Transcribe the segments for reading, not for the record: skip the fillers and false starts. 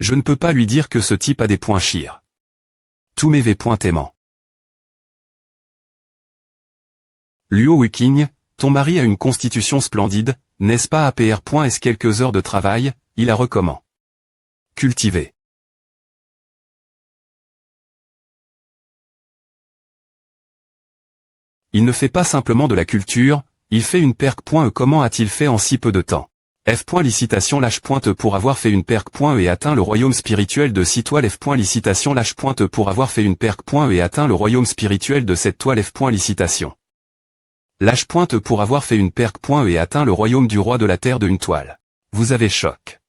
Je ne peux pas lui dire que ce type a des points chires. Tous mes v.aimants. Luo Wiking, ton mari a une constitution splendide, n'est-ce pas APR.S quelques heures de travail, il a recommand. Cultiver. Il ne fait pas simplement de la culture, il fait une perque.E. Comment a-t-il fait en si peu de temps? F. Licitation /E pour avoir fait une perque.E et atteint le royaume spirituel de 6 toiles. F. Licitation /E pour avoir fait une perque.E et atteint le royaume spirituel de 7 toiles. F. Licitation /E pour avoir fait une perque.E et atteint le royaume du roi de la terre de 1 toile. Vous avez choc.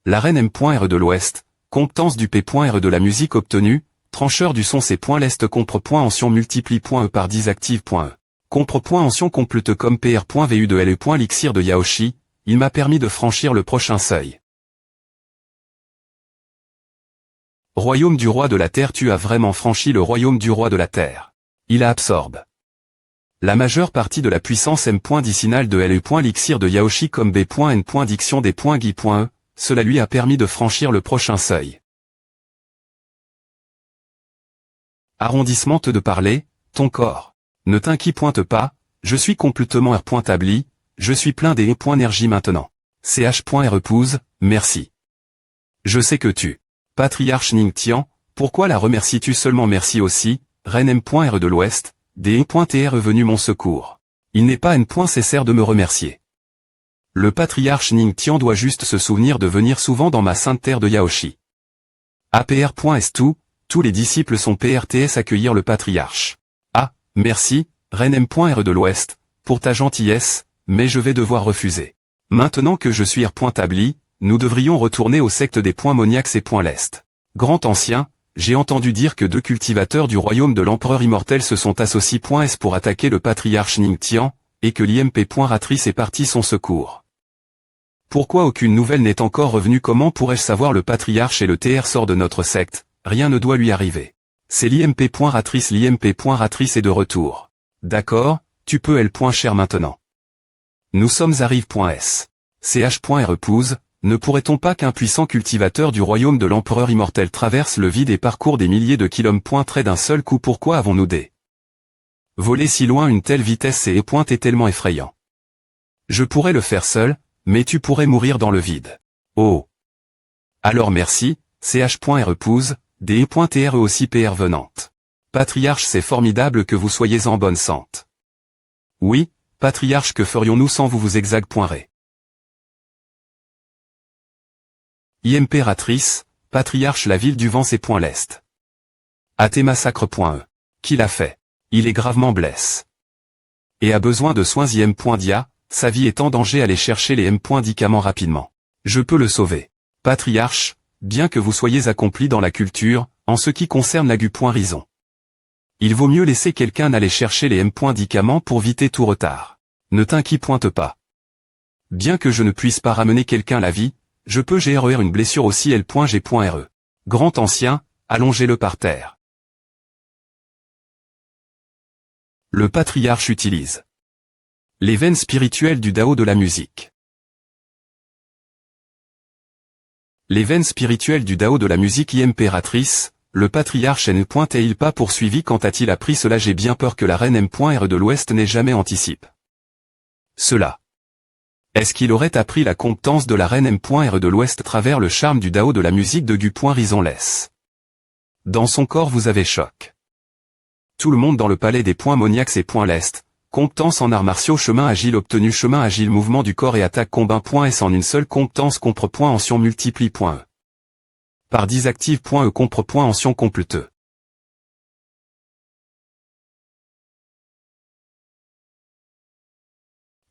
La reine M.R de l'Ouest, compétence du P.R de la musique obtenue, trancheur du son C.L'Est compre.Ancien multiplie.E par 10 active.E. Compre.Ancien complete comme PR.VU de LE. L'Ixir de Yaoshi, il m'a permis de franchir le prochain seuil. Royaume du roi de la terre. Tu as vraiment franchi le royaume du roi de la terre. Il absorbe la majeure partie de la puissance M.Dicinale de LE. L'Ixir de Yaoshi comme B.N. Diction des.Gui.E, cela lui a permis de franchir le prochain seuil. Arrondissement de parler, ton corps. Ne t'inquiète pas, je suis complètement R.établi, je suis plein des énergie maintenant. CH.Repouse, merci. Je sais que tu. Patriarche Ningtian, pourquoi la remercies-tu seulement? Merci aussi, reine M.R de l'Ouest, D.TR venu mon secours. Il n'est pas nécessaire de me remercier. Le patriarche Ningtian doit juste se souvenir de venir souvent dans ma sainte terre de Yaoshi. APR.S tous les disciples sont PRTS accueillir le patriarche. Ah, merci, reine M.R de l'Ouest, pour ta gentillesse, mais je vais devoir refuser. Maintenant que je suis R.établi, nous devrions retourner aux sectes des Moniax et l'Est. Grand ancien, j'ai entendu dire que 2 cultivateurs du royaume de l'empereur immortel se sont associés.S pour attaquer le patriarche Ningtian, et que l'IMP.Ratrice est parti son secours. Pourquoi aucune nouvelle n'est encore revenue? Comment pourrais-je savoir? Le patriarche et le TR sort de notre secte, rien ne doit lui arriver. C'est l'IMP.Ratrice. L'IMP.Ratrice est de retour. D'accord, tu peux L.Cher maintenant. Nous sommes arrive.S. CH.Repouse, ne pourrait-on pas qu'un puissant cultivateur du royaume de l'empereur immortel traverse le vide et parcourt des milliers de kilomètres trait d'un seul coup? Pourquoi avons-nous des voler si loin? Une telle vitesse et est tellement effrayant. Je pourrais le faire seul, mais tu pourrais mourir dans le vide. Oh. Alors merci, CH.Repouse, D.TRE aussi PR venante. Patriarche, c'est formidable que vous soyez en bonne santé. Oui, patriarche, que ferions-nous sans vous? Vous exact.Ré. IMPératrice, patriarche, la ville du vent c'est.L'Est. Massacre.E. Qui l'a fait? Il est gravement blessé. Et a besoin de soins. IM.Dia, sa vie est en danger, allez chercher les M.Dicaments rapidement. Je peux le sauver. Patriarche, bien que vous soyez accompli dans la culture, en ce qui concerne l'agu.Rison. Il vaut mieux laisser quelqu'un aller chercher les M.Dicaments pour éviter tout retard. Ne t'inquiète pas. Bien que je ne puisse pas ramener quelqu'un la vie, je peux gérer une blessure aussi. L.G.RE. Grand ancien, allongez-le par terre. Le patriarche utilise les veines spirituelles du Dao de la musique. Les veines spirituelles du Dao de la musique. Impératrice, le patriarche N.il pas poursuivi? Quand a-t-il appris cela? J'ai bien peur que la reine M.R de l'Ouest n'ait jamais anticipé cela. Est-ce qu'il aurait appris la compétence de la reine M.R de l'Ouest à travers le charme du Dao de la musique de Gu.Rison laisse? Dans son corps vous avez choc. Tout le monde dans le palais des Moniax et .L'Est, compétence en arts martiaux, chemin agile obtenu, chemin agile, mouvement du corps et attaque combat.S en une seule compétence, compre.Ancien multiplie.E. Par 10 active.E compre.Ancien completeux.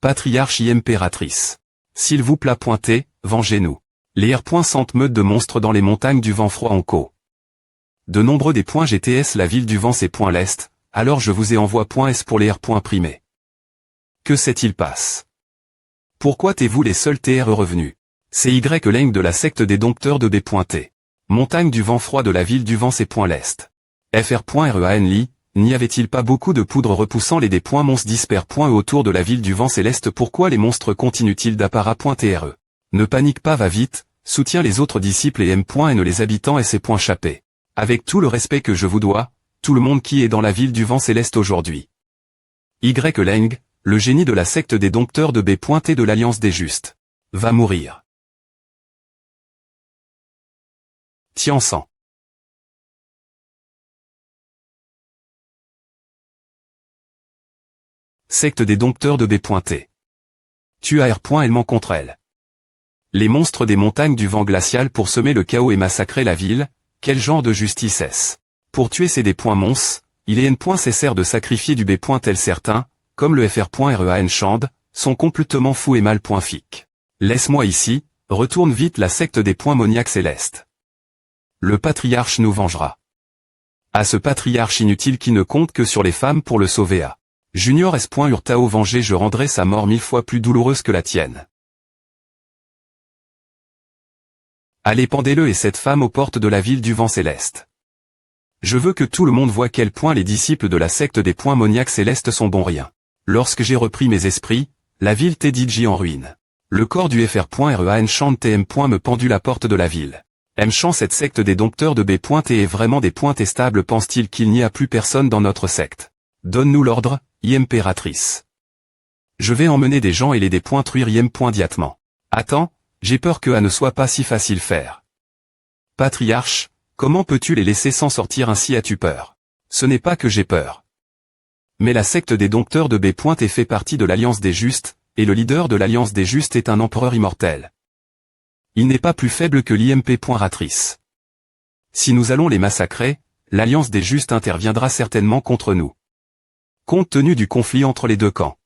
Patriarche impératrice. S'il vous plaît pointez, vengez-nous. Les R.Sente meute de monstres dans les montagnes du vent froid en co. De nombreux des .GTS la ville du vent c'est .L'Est, alors je vous ai envoie.S pour les R.primés. Que s'est-il passe? Pourquoi t'es-vous les seuls TR revenus? C'est Y Leng de la secte des dompteurs de B.T. Montagne du vent froid de la ville du vent c'est .L'Est. FR.REANLI, n'y avait-il pas beaucoup de poudre repoussant les des monstres disperse.E autour de la ville du vent céleste? Pourquoi les monstres continuent-ils d'apparaître.TRE? Ne panique pas, va vite, Soutiens les autres disciples et M.N les habitants et ses points chapés. Avec tout le respect que je vous dois, tout le monde qui est dans la ville du vent céleste aujourd'hui. Y. Leng, le génie de la secte des dompteurs de B.T de l'Alliance des Justes. Va mourir. Tiansan. Secte des dompteurs de B.T. Tu as R.L contre elle. Les monstres des montagnes du vent glacial pour semer le chaos et massacrer la ville, quel genre de justice est-ce? Pour tuer ces des points mons, il est nécessaire de sacrifier du B.L certains, comme le FR.REAN Chand, sont complètement fous et mal. Fic. Laisse-moi ici, retourne vite la secte des points moniaques célestes. Le patriarche nous vengera. À ce patriarche inutile qui ne compte que sur les femmes pour le sauver à. Junior S. Urtao vengé je rendrai sa mort 1000 fois plus douloureuse que la tienne. Allez pendez-le et cette femme aux portes de la ville du vent céleste. Je veux que tout le monde voie quel point les disciples de la secte des points moniaques célestes sont bons rien. Lorsque j'ai repris mes esprits, la ville Tediji en ruine. Le corps du FR.REAN Chant TM. Me pendu la porte de la ville. M-Chant cette secte des dompteurs de B.T est vraiment des points testables pense-t-il qu'il n'y a plus personne dans notre secte. Donne-nous l'ordre, impératrice. Je vais emmener des gens et les dépointruire diatement. Attends, j'ai peur que à ne soit pas si facile faire. Patriarche, comment peux-tu les laisser s'en sortir ainsi as-tu peur? Ce n'est pas que j'ai peur. Mais la secte des dompteurs de B.T fait partie de l'Alliance des Justes, et le leader de l'Alliance des Justes est un empereur immortel. Il n'est pas plus faible que l'IMP.ratrice. Si nous allons les massacrer, l'Alliance des Justes interviendra certainement contre nous. Compte tenu du conflit entre les deux camps.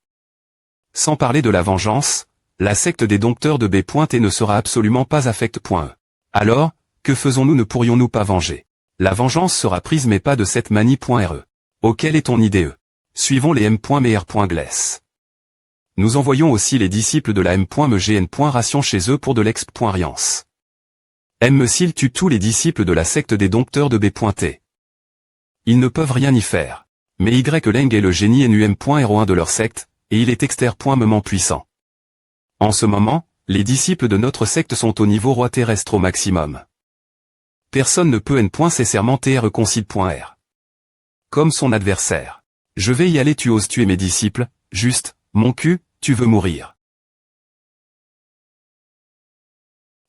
Sans parler de la vengeance, la secte des dompteurs de B.T ne sera absolument pas affecte.e. Alors, que faisons-nous? Ne pourrions-nous pas venger? La vengeance sera prise mais pas de cette manie.re. Auquel est ton idée? Suivons les M.Meir.Gless. Nous envoyons aussi les disciples de la M.MGN.Ration chez eux pour de l'exp.Riance. M.S'il tue tous les disciples de la secte des dompteurs de B.T. Ils ne peuvent rien y faire. Mais Y. Leng est le génie NUM.01 de leur secte, et il est exter.Moment puissant. En ce moment, les disciples de notre secte sont au niveau roi terrestre au maximum. Personne ne peut N.Cesserment reconcile.R. Comme son adversaire. Je vais y aller tu oses tuer mes disciples, juste, mon cul, tu veux mourir.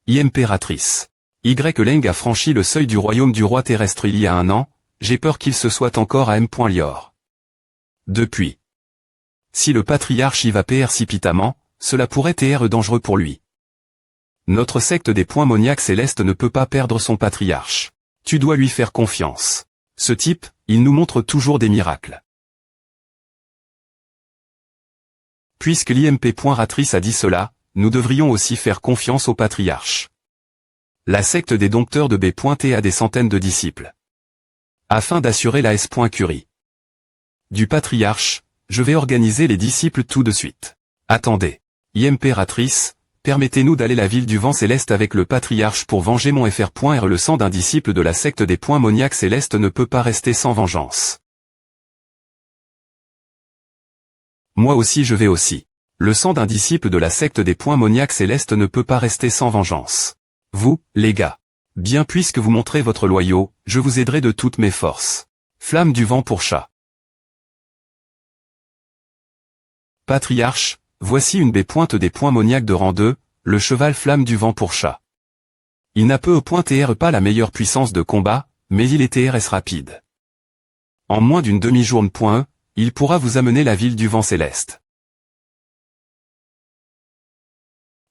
Impératrice. Y. Leng a franchi le seuil du royaume du roi terrestre il y a 1 an, j'ai peur qu'il se soit encore à M.Lior. Depuis. Si le patriarche y va précipitamment, cela pourrait être dangereux pour lui. Notre secte des points moniaques célestes ne peut pas perdre son patriarche. Tu dois lui faire confiance. Ce type, il nous montre toujours des miracles. Puisque l'IMP.Ratrice a dit cela, nous devrions aussi faire confiance au patriarche. La secte des dompteurs de B.T a des centaines de disciples. Afin d'assurer la S.Curie du patriarche, je vais organiser les disciples tout de suite. Attendez. Impératrice, permettez-nous d'aller la ville du vent céleste avec le patriarche pour venger mon FR.R. Le sang d'un disciple de la secte des points moniaques célestes ne peut pas rester sans vengeance. Moi aussi je vais aussi. Le sang d'un disciple de la secte des points moniaques célestes ne peut pas rester sans vengeance. Vous, les gars. Bien puisque vous montrez votre loyau, je vous aiderai de toutes mes forces. Flamme du vent pour chat. Patriarche, voici une B. des points moniaques de rang 2, le cheval flamme du vent pour chat. Il n'a peu au point pas la meilleure puissance de combat, mais il est TRS rapide. En moins d'une demi-journée, il pourra vous amener la ville du vent céleste.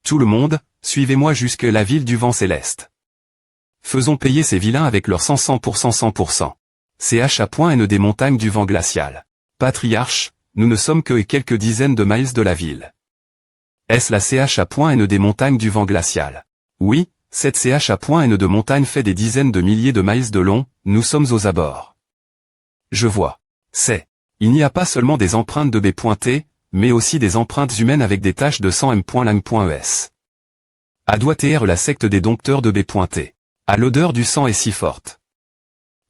Tout le monde, suivez-moi jusque la ville du vent céleste. Faisons payer ces vilains avec leur 100%. CH.N des montagnes du vent glacial. Patriarche, nous ne sommes que quelques dizaines de miles de la ville. Est-ce la CH.N des montagnes du vent glacial? Oui, cette CH.N de montagne fait des dizaines de milliers de miles de long, nous sommes aux abords. Je vois. Il n'y a pas seulement des empreintes de B.T, mais aussi des empreintes humaines avec des taches de sang M.Lang.es. À doit être la secte des dompteurs de B.T. À l'odeur du sang est si forte.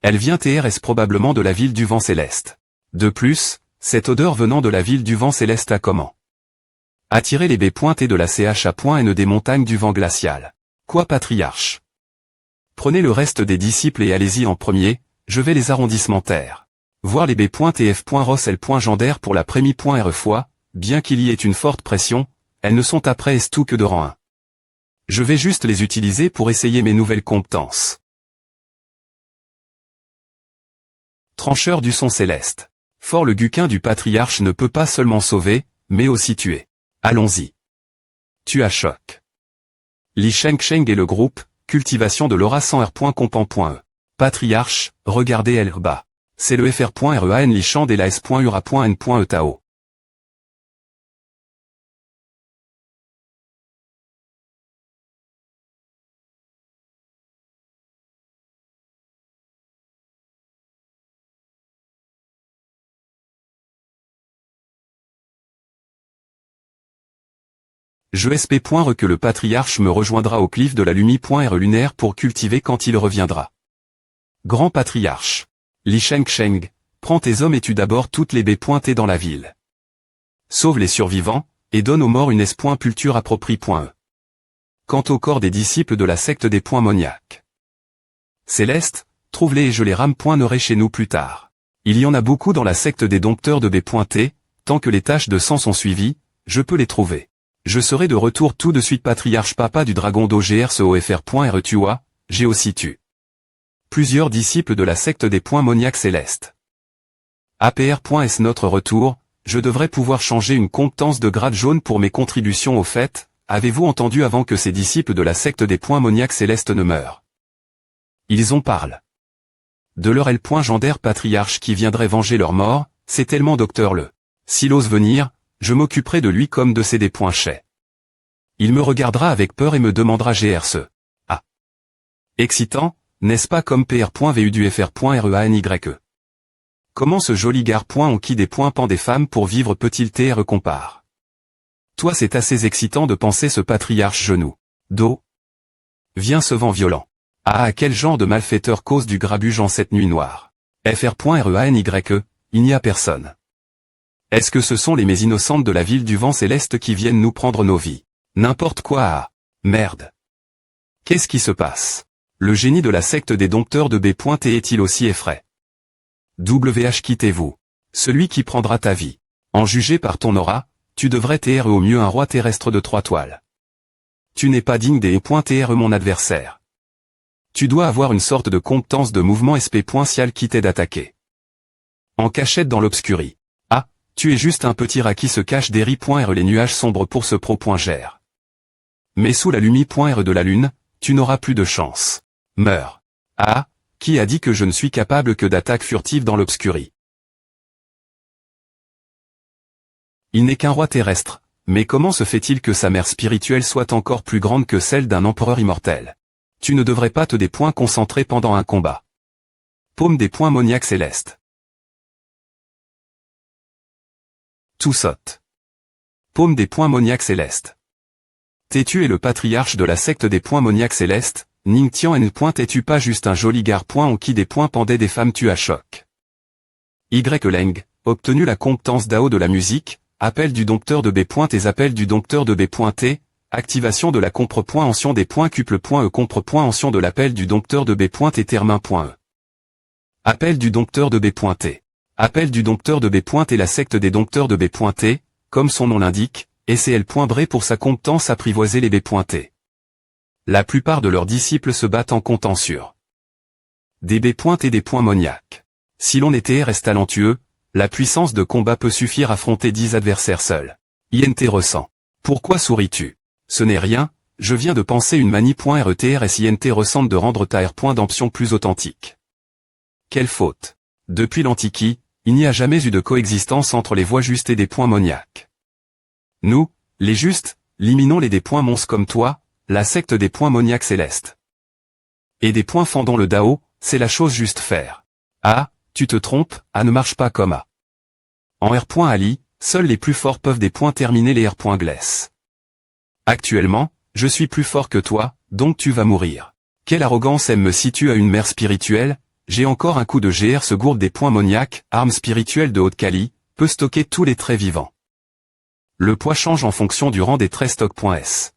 Elle vient TRS probablement de la ville du vent céleste. De plus, cette odeur venant de la ville du vent céleste a comment attirer les B.T de la CH.N des montagnes du vent glacial. Quoi patriarche? Prenez le reste des disciples et allez-y en premier, je vais les arrondissementaires. Voir les B.T.F.Rossel.Gender pour la prémie.re fois, bien qu'il y ait une forte pression, elles ne sont après tout que de rang 1. Je vais juste les utiliser pour essayer mes nouvelles compétences. Trancheur du son céleste. Fort le guquin du patriarche ne peut pas seulement sauver, mais aussi tuer. Allons-y. Tu as choc. Li Sheng et le groupe, cultivation de l'aura sans r.compan.e. Patriarche, regardez elle bas. C'est le fr.rean li chand et la s.ura.n.e tao. Je sp.re que le patriarche me rejoindra au cliff de la Lumi.re lunaire pour cultiver quand il reviendra. Grand patriarche. Li Sheng, prends tes hommes et tue d'abord toutes les B.T dans la ville. Sauve les survivants, et donne aux morts une s.pulture approprie.e. Quant au corps des disciples de la secte des Moniaques. Céleste, trouve-les et je les rame.nerai chez nous plus tard. Il y en a beaucoup dans la secte des dompteurs de B.T, tant que les tâches de sang sont suivies, je peux les trouver. Je serai de retour tout de suite patriarche papa du dragon d'OGRCOFR.re tua, j'ai aussi tu. Plusieurs disciples de la secte des Moniaques célestes. APR.S notre retour, je devrais pouvoir changer une compétence de grade jaune pour mes contributions au fait, avez-vous entendu avant que ces disciples de la secte des Moniaques célestes ne meurent? Ils en parlent. De leur L.Gender patriarche qui viendrait venger leur mort, c'est tellement docteur le. S'il ose venir, je m'occuperai de lui comme de ses chais. Il me regardera avec peur et me demandera GRC. Ah. Excitant, n'est-ce pas comme PR.vu du FR.REANYE? Comment ce joli gars on qui des pan des femmes pour vivre peut-il TR compare? Toi c'est assez excitant de penser ce patriarche genou. Dos. Vient ce vent violent. Ah quel genre de malfaiteur cause du grabuge en cette nuit noire? FR.REANYE, il n'y a personne. Est-ce que ce sont les mets innocentes de la ville du vent céleste qui viennent nous prendre nos vies? N'importe quoi ah. Merde. Qu'est-ce qui se passe? Le génie de la secte des dompteurs de B.T est-il aussi effrayé? WH quittez-vous. Celui qui prendra ta vie. En juger par ton aura, tu devrais TR au mieux un roi terrestre de 3 toiles. Tu n'es pas digne des .TR mon adversaire. Tu dois avoir une sorte de compétence de mouvement SP.cial qui t'aide à attaquer. En cachette dans l'obscurie. Ah, tu es juste un petit rat qui se cache des ris.r les nuages sombres pour ce pro.gère. Mais sous la lumi.r de la lune, tu n'auras plus de chance. Meurs. Ah, qui a dit que je ne suis capable que d'attaques furtives dans l'obscurie? Il n'est qu'un roi terrestre, mais comment se fait-il que sa mère spirituelle soit encore plus grande que celle d'un empereur immortel? Tu ne devrais pas te concentrer pendant un combat. Paume des Moniaques célestes. Tout saute. Paume des Moniaques célestes. T'es-tu es le patriarche de la secte des Moniaques célestes, Ning Tian N. T'es-tu pas juste un joli gars en qui des pendaient des femmes tu as choc? Y. Leng, obtenu la compétence DAO de la musique, appel du dompteur de B. et appel du dompteur de B.T, activation de la compre.ancien des cuple.e compre.ancien de l'appel du dompteur de B. et termin.e. Appel du dompteur de B.T. Appel du dompteur de B. et la secte des dompteurs de B.T, comme son nom l'indique, et c'est L.Bré pour sa compétence apprivoiser les B.T. La plupart de leurs disciples se battent en comptant sur des B. et des Moniaques. Si l'on était reste talentueux, la puissance de combat peut suffire à affronter 10 adversaires seuls. INT ressent. Pourquoi souris-tu? Ce n'est rien, je viens de penser une manie.RETRS INT ressemble de rendre ta R.d'emption plus authentique. Quelle faute. Depuis l'Antiquité, il n'y a jamais eu de coexistence entre les voix justes et des Moniaques. Nous, les justes, liminons les des monstres comme toi, la secte des Moniaques célestes. Et des fendons le Dao, c'est la chose juste faire. Ah, tu te trompes, A ne marche pas comme A. En R.Ali, seuls les plus forts peuvent des terminer les R.Gless. Actuellement, je suis plus fort que toi, donc tu vas mourir. Quelle arrogance me situe à une mère spirituelle, j'ai encore un coup de GR se gourde des Moniaques, arme spirituelle de haute quali, peut stocker tous les traits vivants. Le poids change en fonction du rang des traits stock.s.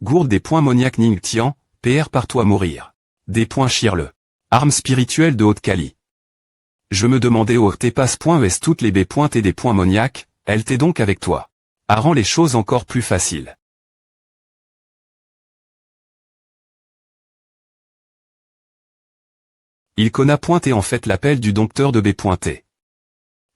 Gourde des points Moniac Ning Tian, PR partout à mourir. Des points Chirle. Armes spirituelles de haute quali. Je me demandais au TPass.es toutes les B pointes et des points Moniac, elle t'est donc avec toi. À rend les choses encore plus faciles. Il conna pointé en fait l'appel du dompteur de B pointé.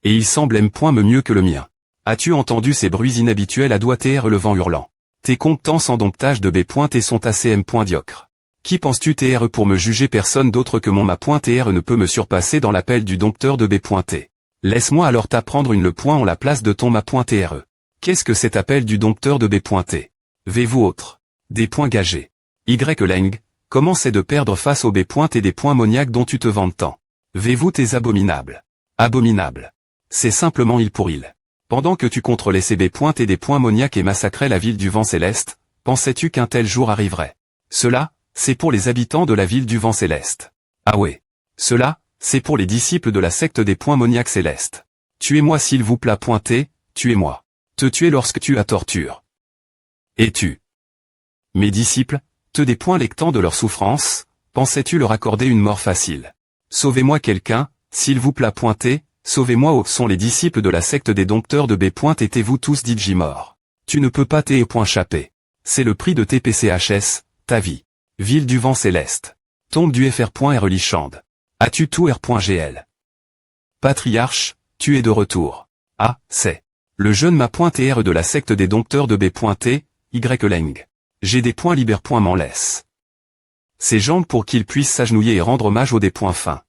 Et il semble me mieux que le mien. As-tu entendu ces bruits inhabituels à doigté relevant hurlant? Tes compétences en domptage de B pointé sont assez diocre. Qui penses-tu TR pour me juger? Personne d'autre que mon ma.tr ne peut me surpasser dans l'appel du dompteur de B pointé. Laisse-moi alors t'apprendre le point en la place de ton ma.tr. Qu'est-ce que cet appel du dompteur de B pointé? V-vous autre. Des points gagés. Y-Leng, comment c'est de perdre face au B pointé des points Moniac dont tu te vantes tant? V-vous tes abominables. Abominables. C'est simplement il pour il. Pendant que tu contrôlais ces B pointés des points Moniac et massacrais la ville du vent céleste, pensais-tu qu'un tel jour arriverait? Cela, c'est pour les habitants de la ville du vent céleste. Ah ouais. Cela, c'est pour les disciples de la secte des points Moniac célestes. Tuez-moi s'il vous plaît pointé, tuez-moi. Te tuer lorsque tu as torture. Et tu. Mes disciples, te des points lectants de leur souffrance, pensais-tu leur accorder une mort facile? Sauvez-moi quelqu'un, s'il vous plaît pointé, sauvez-moi où sont les disciples de la secte des dompteurs de B. Étaient-vous tous DJ mort? Tu ne peux pas chapper. C'est le prix de TPCHS, ta vie. Ville du vent céleste. Tombe du FR.R Lichande. As-tu tout R.GL? Patriarche, tu es de retour. Ah, c'est. Le jeune ma.tr de la secte des dompteurs de B. Y-Leng. J'ai des points libères. M'en laisse. Ses jambes pour qu'ils puissent s'agenouiller et rendre hommage aux des points fins.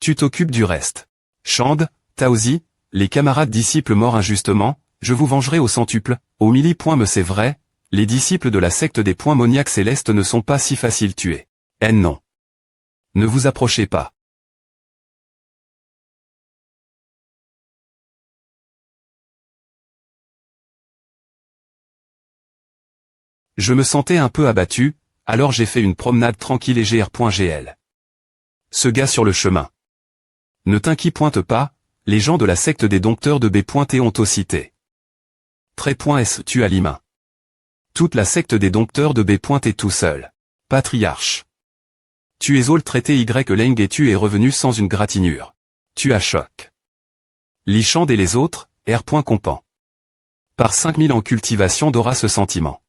Tu t'occupes du reste. Chande, Taozi, les camarades disciples morts injustement, je vous vengerai au centuple, au milli. Me c'est vrai, les disciples de la secte des points Moniac célestes ne sont pas si faciles tués. Non. Ne vous approchez pas. Je me sentais un peu abattu, alors j'ai fait une promenade tranquille et GR.GL. Ce gars sur le chemin. Ne t'inquiète pas, les gens de la secte des dompteurs de B. ont aussi cité. S tu as l'immain. Toute la secte des dompteurs de B. est tout seul. Patriarche. Tu es all traité Y-Leng et tu es revenu sans une gratinure. Tu as choc. Lichande et les autres, R. Compan. Par 5000 en cultivation d'aura ce sentiment.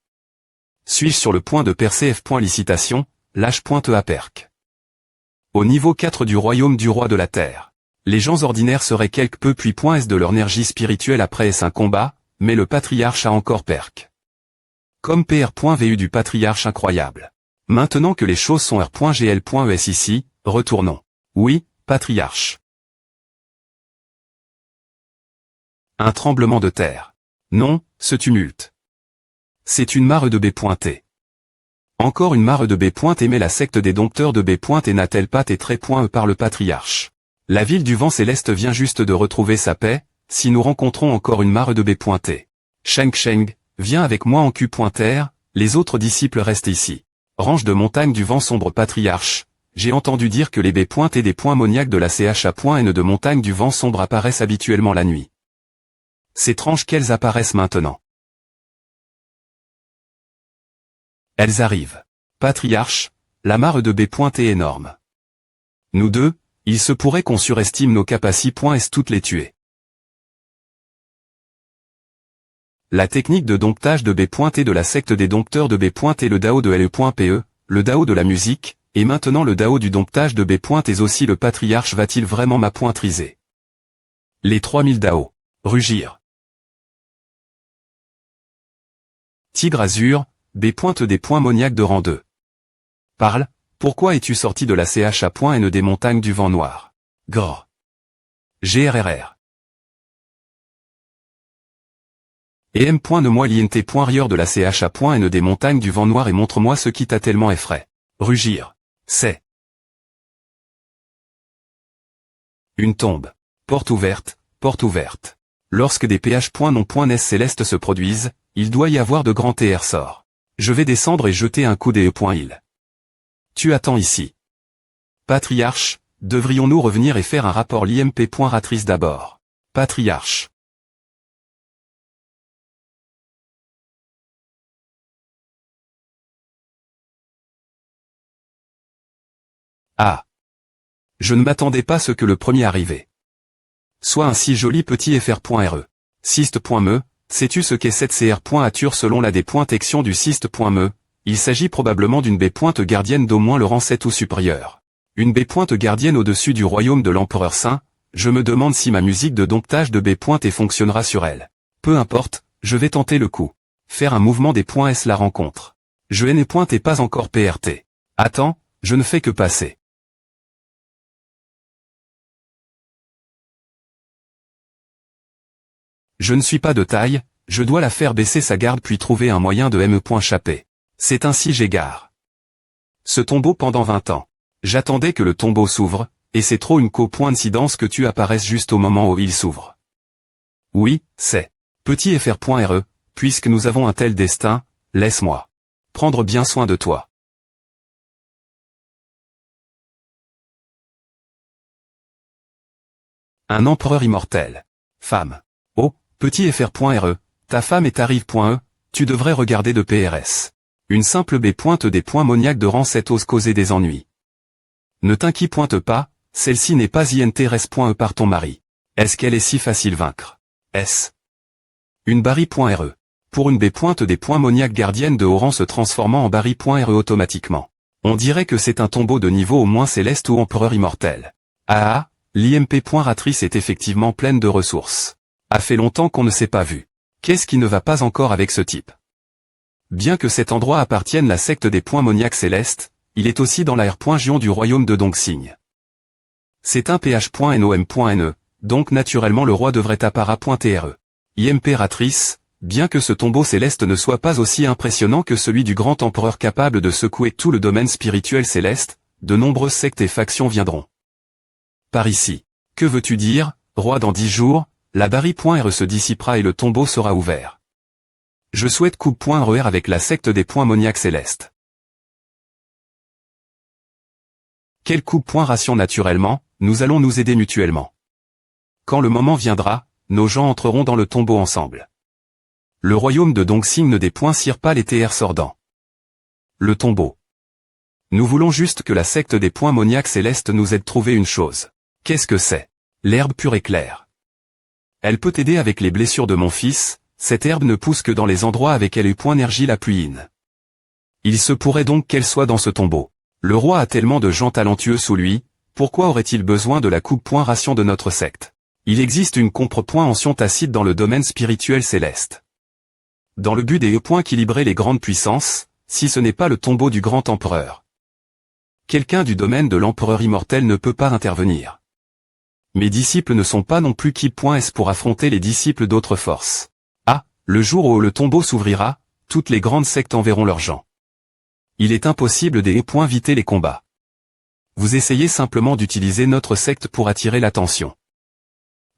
Suis-je sur le point de percer F. Licitation, lâche .a perc. Au niveau 4 du royaume du roi de la terre. Les gens ordinaires seraient quelque peu puis S de leur énergie spirituelle après S un combat, mais le patriarche a encore perc. Comme PR.vu du patriarche incroyable. Maintenant que les choses sont R.GL.ES ici, retournons. Oui, patriarche. Un tremblement de terre. Non, ce tumulte. C'est une mare de B. Encore une mare de B. Mais la secte des dompteurs de B. Et n'a-t-elle pas été très par le patriarche? La ville du vent céleste vient juste de retrouver sa paix, si nous rencontrons encore une mare de B. Sheng, viens avec moi en Q.R, les autres disciples restent ici. Range de montagne du vent sombre patriarche, j'ai entendu dire que les B. Et des points Moniac de la CHA.N de montagne du vent sombre apparaissent habituellement la nuit. C'est étrange qu'elles apparaissent maintenant. Elles arrivent. Patriarche, la mare de B. est énorme. Nous deux, il se pourrait qu'on surestime nos capacités. Toutes les tuer. La technique de domptage de B. Et de la secte des dompteurs de B. Et le DAO de LE.PE, le DAO de la musique, et maintenant le DAO du domptage de B. Et aussi le patriarche va-t-il vraiment m'appointriser? Les 3000 DAO. Rugir. Tigre azur, B. Des points Moniac de rang 2. Parle, pourquoi es-tu sorti de la CHA.N des montagnes du vent noir? Grrr. GRRR. Et M.ne-moi l'INT.rieur de la CHA.N des montagnes du vent noir et montre-moi ce qui t'a tellement effraie. Rugir. C'est. Une tombe. Porte ouverte, porte ouverte. Lorsque des PH.non.NES célestes se produisent, il doit y avoir de grands TR sorts. Je vais descendre et jeter un coup d'E.il. Tu attends ici. Patriarche, devrions-nous revenir et faire un rapport l'IMP.ratrice d'abord? Patriarche. Ah. Je ne m'attendais pas à ce que le premier arrivé soit un si joli petit fr.re. Syst.me, sais-tu ce qu'est cette cr.ature selon la dépointection du syst.me? Il s'agit probablement d'une baie pointe gardienne d'au moins le rang 7 ou supérieur. Une baie pointe gardienne au-dessus du royaume de l'empereur saint, je me demande si ma musique de domptage de baie pointe et fonctionnera sur elle. Peu importe, je vais tenter le coup. Faire un mouvement des points est la rencontre. Je n'ai pointe et pas encore PRT. Attends, je ne fais que passer. Je ne suis pas de taille, je dois la faire baisser sa garde puis trouver un moyen de me.chapper. C'est ainsi j'égare. Ce tombeau pendant 20 ans. J'attendais que le tombeau s'ouvre, et c'est trop une coïncidence que tu apparaisses juste au moment où il s'ouvre. Oui, c'est petit fr.re, puisque nous avons un tel destin, laisse-moi prendre bien soin de toi. Un empereur immortel. Femme. Oh, petit fr.re, ta femme est arrive.e, tu devrais regarder de PRS. Une simple baie pointe des points moniaques de rang 7 ose causer des ennuis. Ne t'inquiète pas, celle-ci n'est pas intrs.e par ton mari. Est-ce qu'elle est si facile vaincre? S. Une barry.re. Pour une baie pointe des points moniaques gardienne de haut rang se transformant en barry.re automatiquement. On dirait que c'est un tombeau de niveau au moins céleste ou empereur immortel. Ah, l'IMP.ratrice est effectivement pleine de ressources. A fait longtemps qu'on ne s'est pas vu. Qu'est-ce qui ne va pas encore avec ce type? Bien que cet endroit appartienne à la secte des points moniaques célestes, il est aussi dans la R.Gion du royaume de Dongxing. C'est un ph.nom.ne, donc naturellement le roi devrait appara.tre. Impératrice, bien que ce tombeau céleste ne soit pas aussi impressionnant que celui du grand empereur capable de secouer tout le domaine spirituel céleste, de nombreuses sectes et factions viendront. Par ici. Que veux-tu dire, roi? Dans 10 jours, la barry.re se dissipera et le tombeau sera ouvert. Je souhaite coupe.re avec la secte des points moniaques célestes. Quel coupe.ration naturellement, nous allons nous aider mutuellement. Quand le moment viendra, nos gens entreront dans le tombeau ensemble. Le royaume de Dongxing ne dépoussière pas les TR sordants. Le tombeau. Nous voulons juste que la secte des points moniaques célestes nous aide à trouver une chose. Qu'est-ce que c'est? L'herbe pure et claire. Elle peut t'aider avec les blessures de mon fils, cette herbe ne pousse que dans les endroits avec elle énergie la plus in. Il se pourrait donc qu'elle soit dans ce tombeau. Le roi a tellement de gens talentueux sous lui, pourquoi aurait-il besoin de la coupe.ration de notre secte? Il existe une compre.ancion tacite dans le domaine spirituel céleste. Dans le but d'équilibrer les grandes puissances, si ce n'est pas le tombeau du grand empereur. Quelqu'un du domaine de l'empereur immortel ne peut pas intervenir. Mes disciples ne sont pas non plus qui.s pour affronter les disciples d'autres forces. Ah, le jour où le tombeau s'ouvrira, toutes les grandes sectes enverront leurs gens. Il est impossible d'éviter les combats. Vous essayez simplement d'utiliser notre secte pour attirer l'attention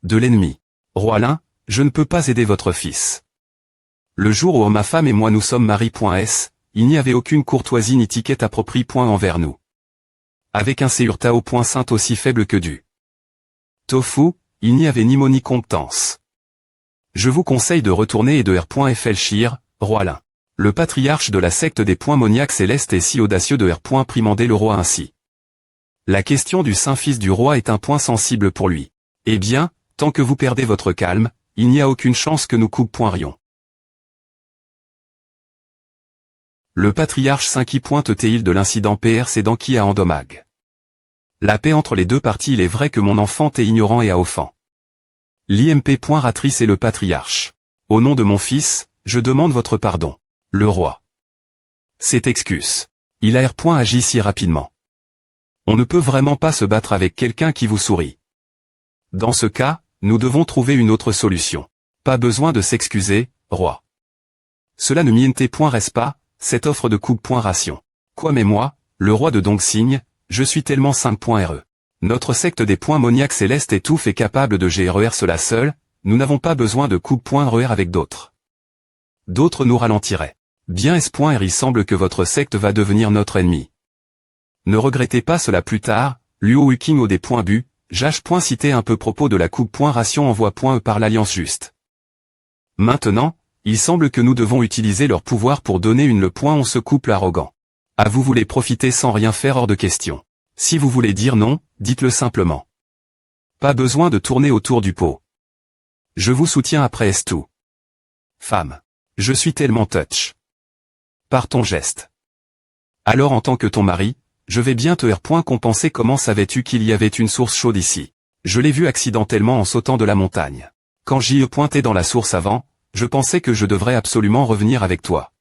de l'ennemi. Roi Lin, je ne peux pas aider votre fils. Le jour où ma femme et moi nous sommes mariés.s, il n'y avait aucune courtoisie ni ticket approprié envers nous. Avec un Seurtao.saint aussi faible que du tofu, il n'y avait ni mot ni compétence. Je vous conseille de retourner et de R.Felchir, roi Lin. Le patriarche de la secte des points moniaques célestes est si audacieux de R.Primander le roi ainsi. La question du saint-fils du roi est un point sensible pour lui. Eh bien, tant que vous perdez votre calme, il n'y a aucune chance que nous coupe.rions. Le patriarche saint qui pointe-t-il de l'incident PR c'est dans qui a endommage. La paix entre les deux parties. Il est vrai que mon enfant est ignorant et a offend. L'IMP.ratrice est le patriarche. Au nom de mon fils, je demande votre pardon. Le roi. C'est excuse. Il a agi si rapidement. On ne peut vraiment pas se battre avec quelqu'un qui vous sourit. Dans ce cas, nous devons trouver une autre solution. Pas besoin de s'excuser, roi. Cela ne m'intéresse pas, cette offre de coupe.ration. Quoi mais moi, le roi de Dongxing, je suis tellement 5.re. Notre secte des points moniaques célestes étouffe et capable de gérer cela seul, nous n'avons pas besoin de coupe.re avec d'autres. D'autres nous ralentiraient. Bien S.R. il semble que votre secte va devenir notre ennemi. Ne regrettez pas cela plus tard, Luo Wuking au des points bu, Jage.cité un peu propos de la coupe.ration envoie.e par l'alliance juste. Maintenant, il semble que nous devons utiliser leur pouvoir pour donner une le point on se couple arrogant. À vous voulez profiter sans rien faire hors de question. Si vous voulez dire non, dites-le simplement. Pas besoin de tourner autour du pot. Je vous soutiens après tout. Femme. Je suis tellement touch. Par ton geste. Alors en tant que ton mari, je vais bien te compenser. Comment savais-tu qu'il y avait une source chaude ici? Je l'ai vu accidentellement en sautant de la montagne. Quand j'y ai pointé dans la source avant, je pensais que je devrais absolument revenir avec toi.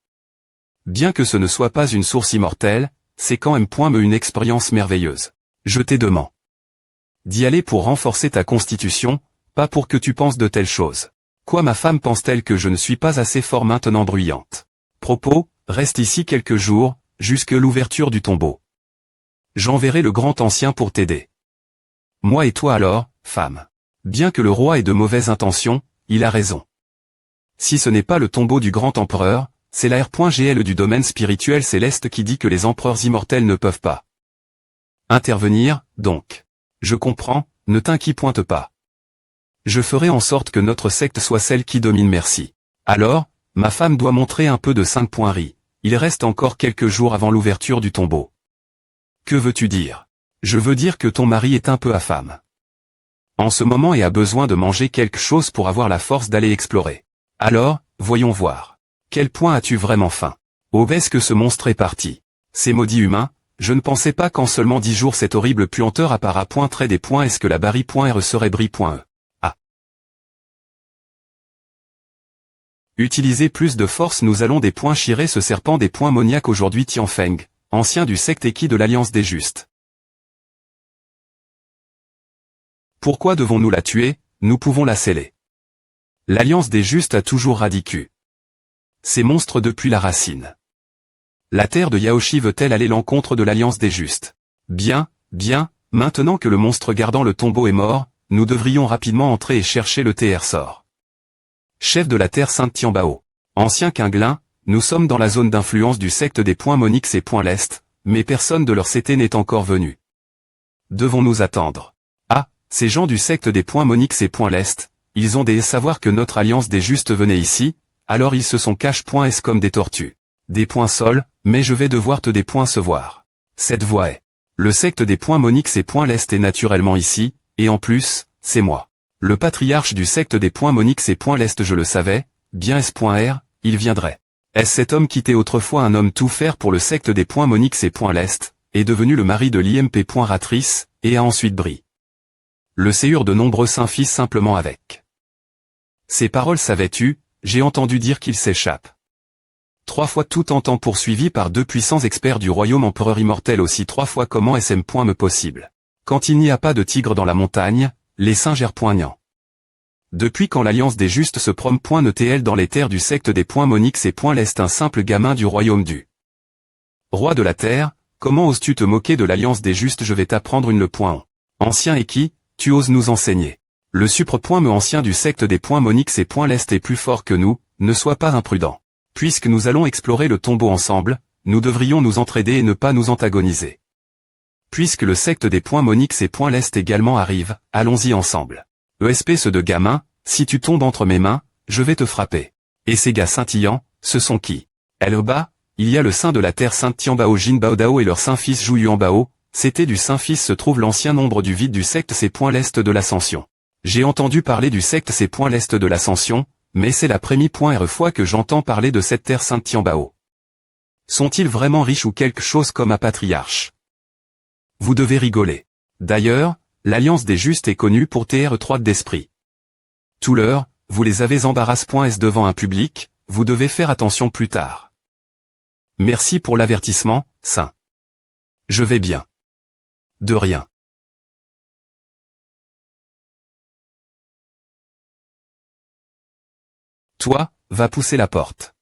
Bien que ce ne soit pas une source immortelle, c'est quand même une expérience merveilleuse. Je t'ai demandé d'y aller pour renforcer ta constitution, pas pour que tu penses de telles choses. Quoi, ma femme pense-t-elle que je ne suis pas assez fort maintenant? Bruyante. Propos, reste ici quelques jours, jusque l'ouverture du tombeau. J'enverrai le grand ancien pour t'aider. Moi et toi alors, femme. Bien que le roi ait de mauvaises intentions, il a raison. Si ce n'est pas le tombeau du grand empereur, c'est la R.GL du domaine spirituel céleste qui dit que les empereurs immortels ne peuvent pas intervenir, donc. Je comprends, ne t'inquiète pas. Je ferai en sorte que notre secte soit celle qui domine. Merci. Alors, ma femme doit montrer un peu de 5 riz. Il reste encore quelques jours avant l'ouverture du tombeau. Que veux-tu dire? Je veux dire que ton mari est un peu affamé en ce moment et a besoin de manger quelque chose pour avoir la force d'aller explorer. Alors, voyons voir. Quel point as-tu vraiment faim? Où est-ce que ce monstre est parti? Ces maudits humains, je ne pensais pas qu'en seulement 10 jours cette horrible puanteur appara. Est-ce que la barri.r serait bri.e? Ah. Utilisez plus de force. Nous allons des points chirer ce serpent des points moniaques aujourd'hui. Tianfeng, ancien du secte Eki de l'Alliance des Justes. Pourquoi devons-nous la tuer? Nous pouvons la sceller. L'Alliance des Justes a toujours radicu ces monstres depuis la racine. La terre de Yaoshi veut-elle aller l'encontre de l'Alliance des Justes? Bien, maintenant que le monstre gardant le tombeau est mort, nous devrions rapidement entrer et chercher le TR sort. Chef de la Terre Sainte Tianbao. Ancien Qinglin, nous sommes dans la zone d'influence du secte des points Monix et points l'Est, mais personne de leur CT n'est encore venu. Devons-nous attendre? Ah, ces gens du secte des points Monix et points l'Est, ils ont des savoir que notre Alliance des Justes venait ici, alors ils se sont cache.s comme des tortues. Des points sol, mais je vais devoir te des points se voir. Cette voix est. Le secte des points Monix et points l'Est est naturellement ici, et en plus, c'est moi. Le patriarche du secte des points Monix et points l'Est, je le savais, bien S.R, il viendrait. Est-ce cet homme qui était autrefois un homme tout faire pour le secte des points Monix et points l'Est, est devenu le mari de l'IMP. Ratrice, et a ensuite brillé. Le séur de nombreux saints fils simplement avec. Ces paroles savais-tu, j'ai entendu dire qu'il s'échappe. 3 fois tout en temps poursuivi par 2 puissants experts du royaume empereur immortel aussi 3 fois comment SM. Me possible. Quand il n'y a pas de tigre dans la montagne, les singes errent. Depuis quand l'Alliance des Justes se promeut.ne-t-elle dans les terres du secte des points Monix et points l'Est un simple gamin du royaume du roi de la terre, comment oses-tu te moquer de l'Alliance des Justes? Je vais t'apprendre le point. Ancien Eki, tu oses nous enseigner. Le supre.me ancien du secte des points Monix et points l'Est est plus fort que nous, ne sois pas imprudent. Puisque nous allons explorer le tombeau ensemble, nous devrions nous entraider et ne pas nous antagoniser. Puisque le secte des points Monix et points l'Est également arrive, allons-y ensemble. ESP ce de gamin, si tu tombes entre mes mains, je vais te frapper. Et ces gars scintillants, ce sont qui? Bas, il y a le saint de la terre sainte Tianbao Jin Baodao et leur saint-fils Zhu Yuanbao, c'était du saint-fils se trouve l'ancien nombre du vide du secte ces points l'Est de l'Ascension. J'ai entendu parler du secte ces points l'Est de l'Ascension, mais c'est la première fois que j'entends parler de cette terre sainte Tianbao. Sont-ils vraiment riches ou quelque chose comme un patriarche? Vous devez rigoler. D'ailleurs, l'Alliance des Justes est connue pour TR étroite d'esprit. Tout l'heure, vous les avez embarrasse.s devant un public, vous devez faire attention plus tard. Merci pour l'avertissement, Saint. Je vais bien. De rien. Toi, va pousser la porte.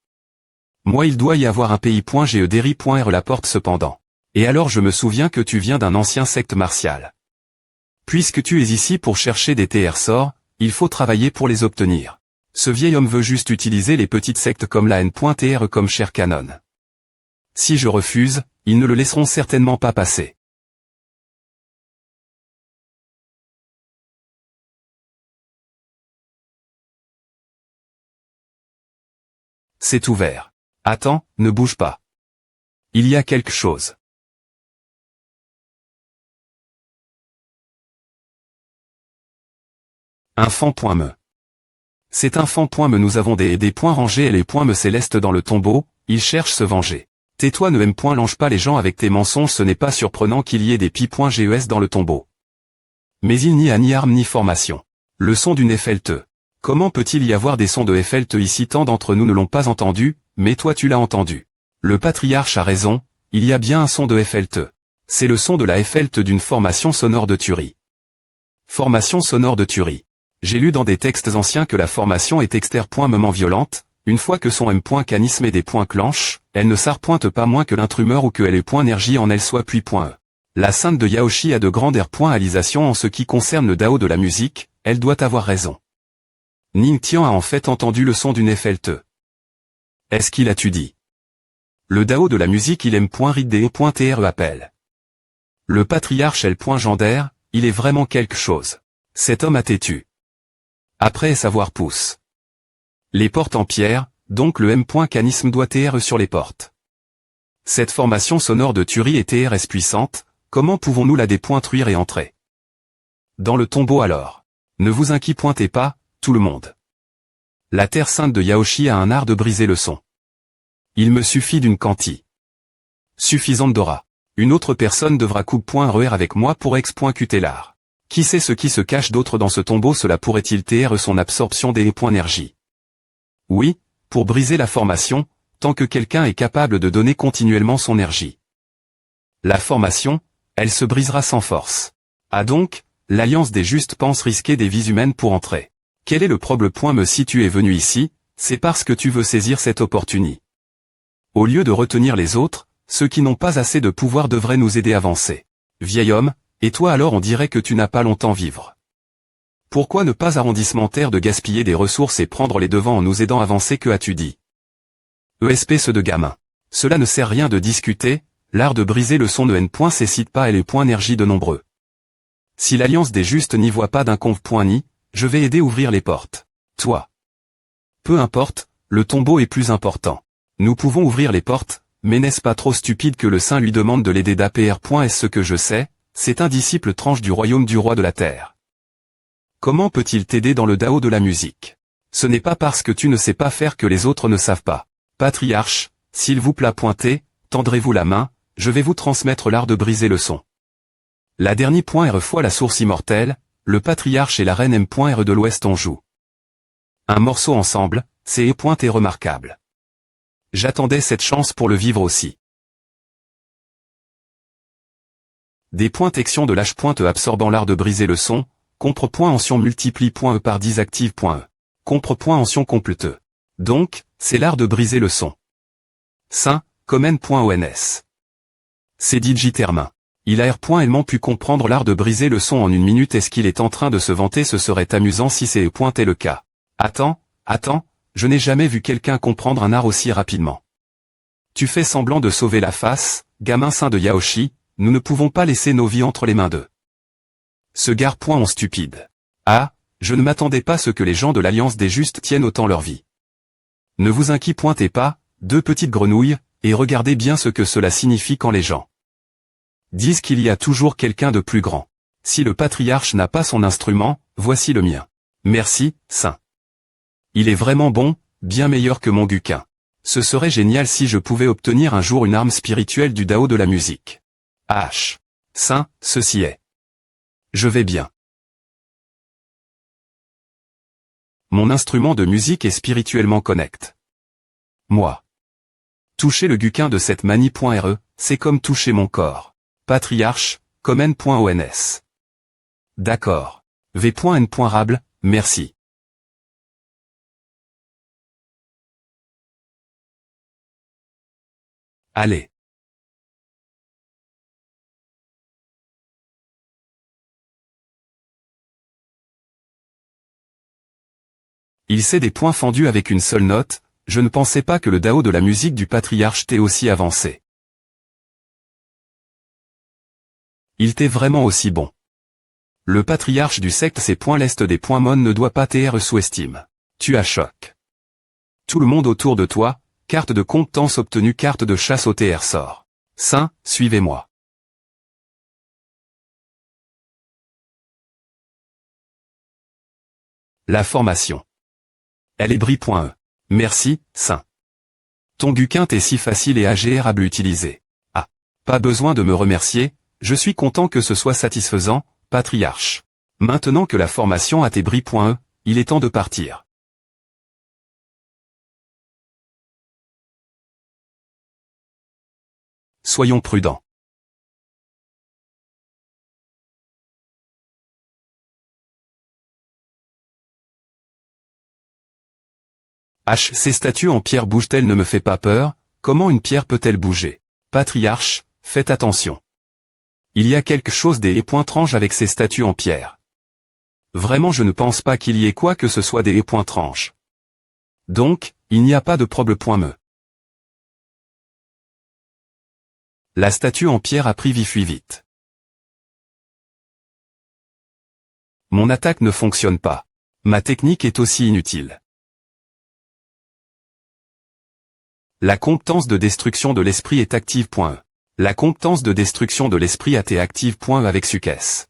Moi il doit y avoir un pays.gederi.r la porte cependant. Et alors je me souviens que tu viens d'un ancien secte martial. Puisque tu es ici pour chercher des TR sorts, il faut travailler pour les obtenir. Ce vieil homme veut juste utiliser les petites sectes comme la N.TR comme cher canon. Si je refuse, ils ne le laisseront certainement pas passer. C'est ouvert. Attends, ne bouge pas. Il y a quelque chose. Infant.me. C'est infant.me, nous avons des points rangés et les points me célestes dans le tombeau, ils cherchent se venger. Tais-toi, ne lance pas les gens avec tes mensonges, ce n'est pas surprenant qu'il y ait des pi.ges dans le tombeau. Mais il n'y a ni arme ni formation. Le son d'une Eiffel-te. Comment peut-il y avoir des sons de Eiffel-te ici? Tant d'entre nous ne l'ont pas entendu, mais toi tu l'as entendu. Le patriarche a raison, il y a bien un son de Eiffel-te. C'est le son de la Eiffel-te d'une formation sonore de tuerie. Formation sonore de tuerie. J'ai lu dans des textes anciens que la formation est exter.moment violente, une fois que son m.canisme est des points clenches, elle ne s'arpointe pas moins que l'intrumeur ou que elle est énergie en elle soit puis.e. La sainte de Yaoshi a de grandes réalisations en ce qui concerne le Dao de la musique, elle doit avoir raison. Ning Tian a en fait entendu le son d'une Eiffel-te. Est-ce qu'il a-tu dit? Le Dao de la musique il aime.rid.tre appelle. Le patriarche L.Gender, il est vraiment quelque chose. Cet homme a têtu. Après savoir pousse. Les portes en pierre, donc le m.canisme doit TR sur les portes. Cette formation sonore de tuerie et TRS puissante, comment pouvons-nous la dépointruire et entrer dans le tombeau alors? Ne vous inquiétez pas, tout le monde. La terre sainte de Yaoshi a un art de briser le son. Il me suffit d'une quantité suffisante d'aura. Une autre personne devra coupe.rer avec moi pour ex.qt l'art. Qui sait ce qui se cache d'autre dans ce tombeau? Cela pourrait-il TR son absorption des énergie? Oui, pour briser la formation, tant que quelqu'un est capable de donner continuellement son énergie. La formation, elle se brisera sans force. Ah donc, l'alliance des justes pense risquer des vies humaines pour entrer. Quel est le problème? Si tu es venu ici, c'est parce que tu veux saisir cette opportunité. Au lieu de retenir les autres, ceux qui n'ont pas assez de pouvoir devraient nous aider à avancer. Vieil homme, et toi alors on dirait que tu n'as pas longtemps vivre. Pourquoi ne pas arrondissementaire de gaspiller des ressources et prendre les devants en nous aidant à avancer? Que as-tu dit? Espèce de gamin. Cela ne sert rien de discuter, l'art de briser le son ne n.cécite pas et les points énergie de nombreux. Si l'alliance des justes n'y voit pas d'inconve.ni, je vais aider ouvrir les portes. Toi. Peu importe, le tombeau est plus important. Nous pouvons ouvrir les portes, mais n'est-ce pas trop stupide que le saint lui demande de l'aider d'APR. Est-ce que je sais, c'est un disciple tranche du royaume du roi de la terre. Comment peut-il t'aider dans le Dao de la musique? Ce n'est pas parce que tu ne sais pas faire que les autres ne savent pas. Patriarche, s'il vous plaît pointez, tendrez-vous la main, je vais vous transmettre l'art de briser le son. La dernière .r fois la source immortelle, le patriarche et la reine M.R de l'Ouest on joue. Un morceau ensemble, c'est et remarquable. J'attendais cette chance pour le vivre aussi. Des points-actions de l'H. Absorbant l'art de briser le son, compre.ancien multiplie.e par 10 active.e. Compre.ancien completeux. Donc, c'est l'art de briser le son. Saint, comme n.ons. C'est digitermain. Il a r.ellement pu comprendre l'art de briser le son en 1 minute. Est-ce qu'il est en train de se vanter? Ce serait amusant si c'est est le cas. Attends, je n'ai jamais vu quelqu'un comprendre un art aussi rapidement. Tu fais semblant de sauver la face, gamin saint de Yaoshi, nous ne pouvons pas laisser nos vies entre les mains d'eux. Ce gare.on stupide. Ah, je ne m'attendais pas à ce que les gens de l'Alliance des Justes tiennent autant leur vie. Ne vous inquiétez pas, deux petites grenouilles, et regardez bien ce que cela signifie quand les gens disent qu'il y a toujours quelqu'un de plus grand. Si le patriarche n'a pas son instrument, voici le mien. Merci, Saint. Il est vraiment bon, bien meilleur que mon guquin. Ce serait génial si je pouvais obtenir un jour une arme spirituelle du Dao de la musique. H. Saint, ceci est. Je vais bien. Mon instrument de musique est spirituellement connect. Moi. Toucher le guquin de cette manie.re, c'est comme toucher mon corps. Patriarche, comme n.ons. D'accord. v.n.rable, merci. Allez. Il sait des points fendus avec une seule note, je ne pensais pas que le Dao de la musique du patriarche t'ait aussi avancé. Il t'est vraiment aussi bon. Le patriarche du secte ses points l'est des points mon ne doit pas t'être sous-estime. Tu as choc. Tout le monde autour de toi, carte de compétence obtenue, carte de chasse au TR sort. Saint, suivez-moi. La formation. Elle est bri.e. Merci, Saint. Ton Guquint est si facile et agréable à utiliser. Ah. Pas besoin de me remercier, je suis content que ce soit satisfaisant, patriarche. Maintenant que la formation a été bri.e, il est temps de partir. Soyons prudents. Ces statues en pierre bougent-elles ne me fait pas peur, comment une pierre peut-elle bouger? Patriarche, faites attention. Il y a quelque chose des étranges avec ces statues en pierre. Vraiment je ne pense pas qu'il y ait quoi que ce soit des étranges. Donc, il n'y a pas de problème. La statue en pierre a pris vie vite. Mon attaque ne fonctionne pas. Ma technique est aussi inutile. La compétence de destruction de l'esprit est active.e. La compétence de destruction de l'esprit a été active.e avec succès.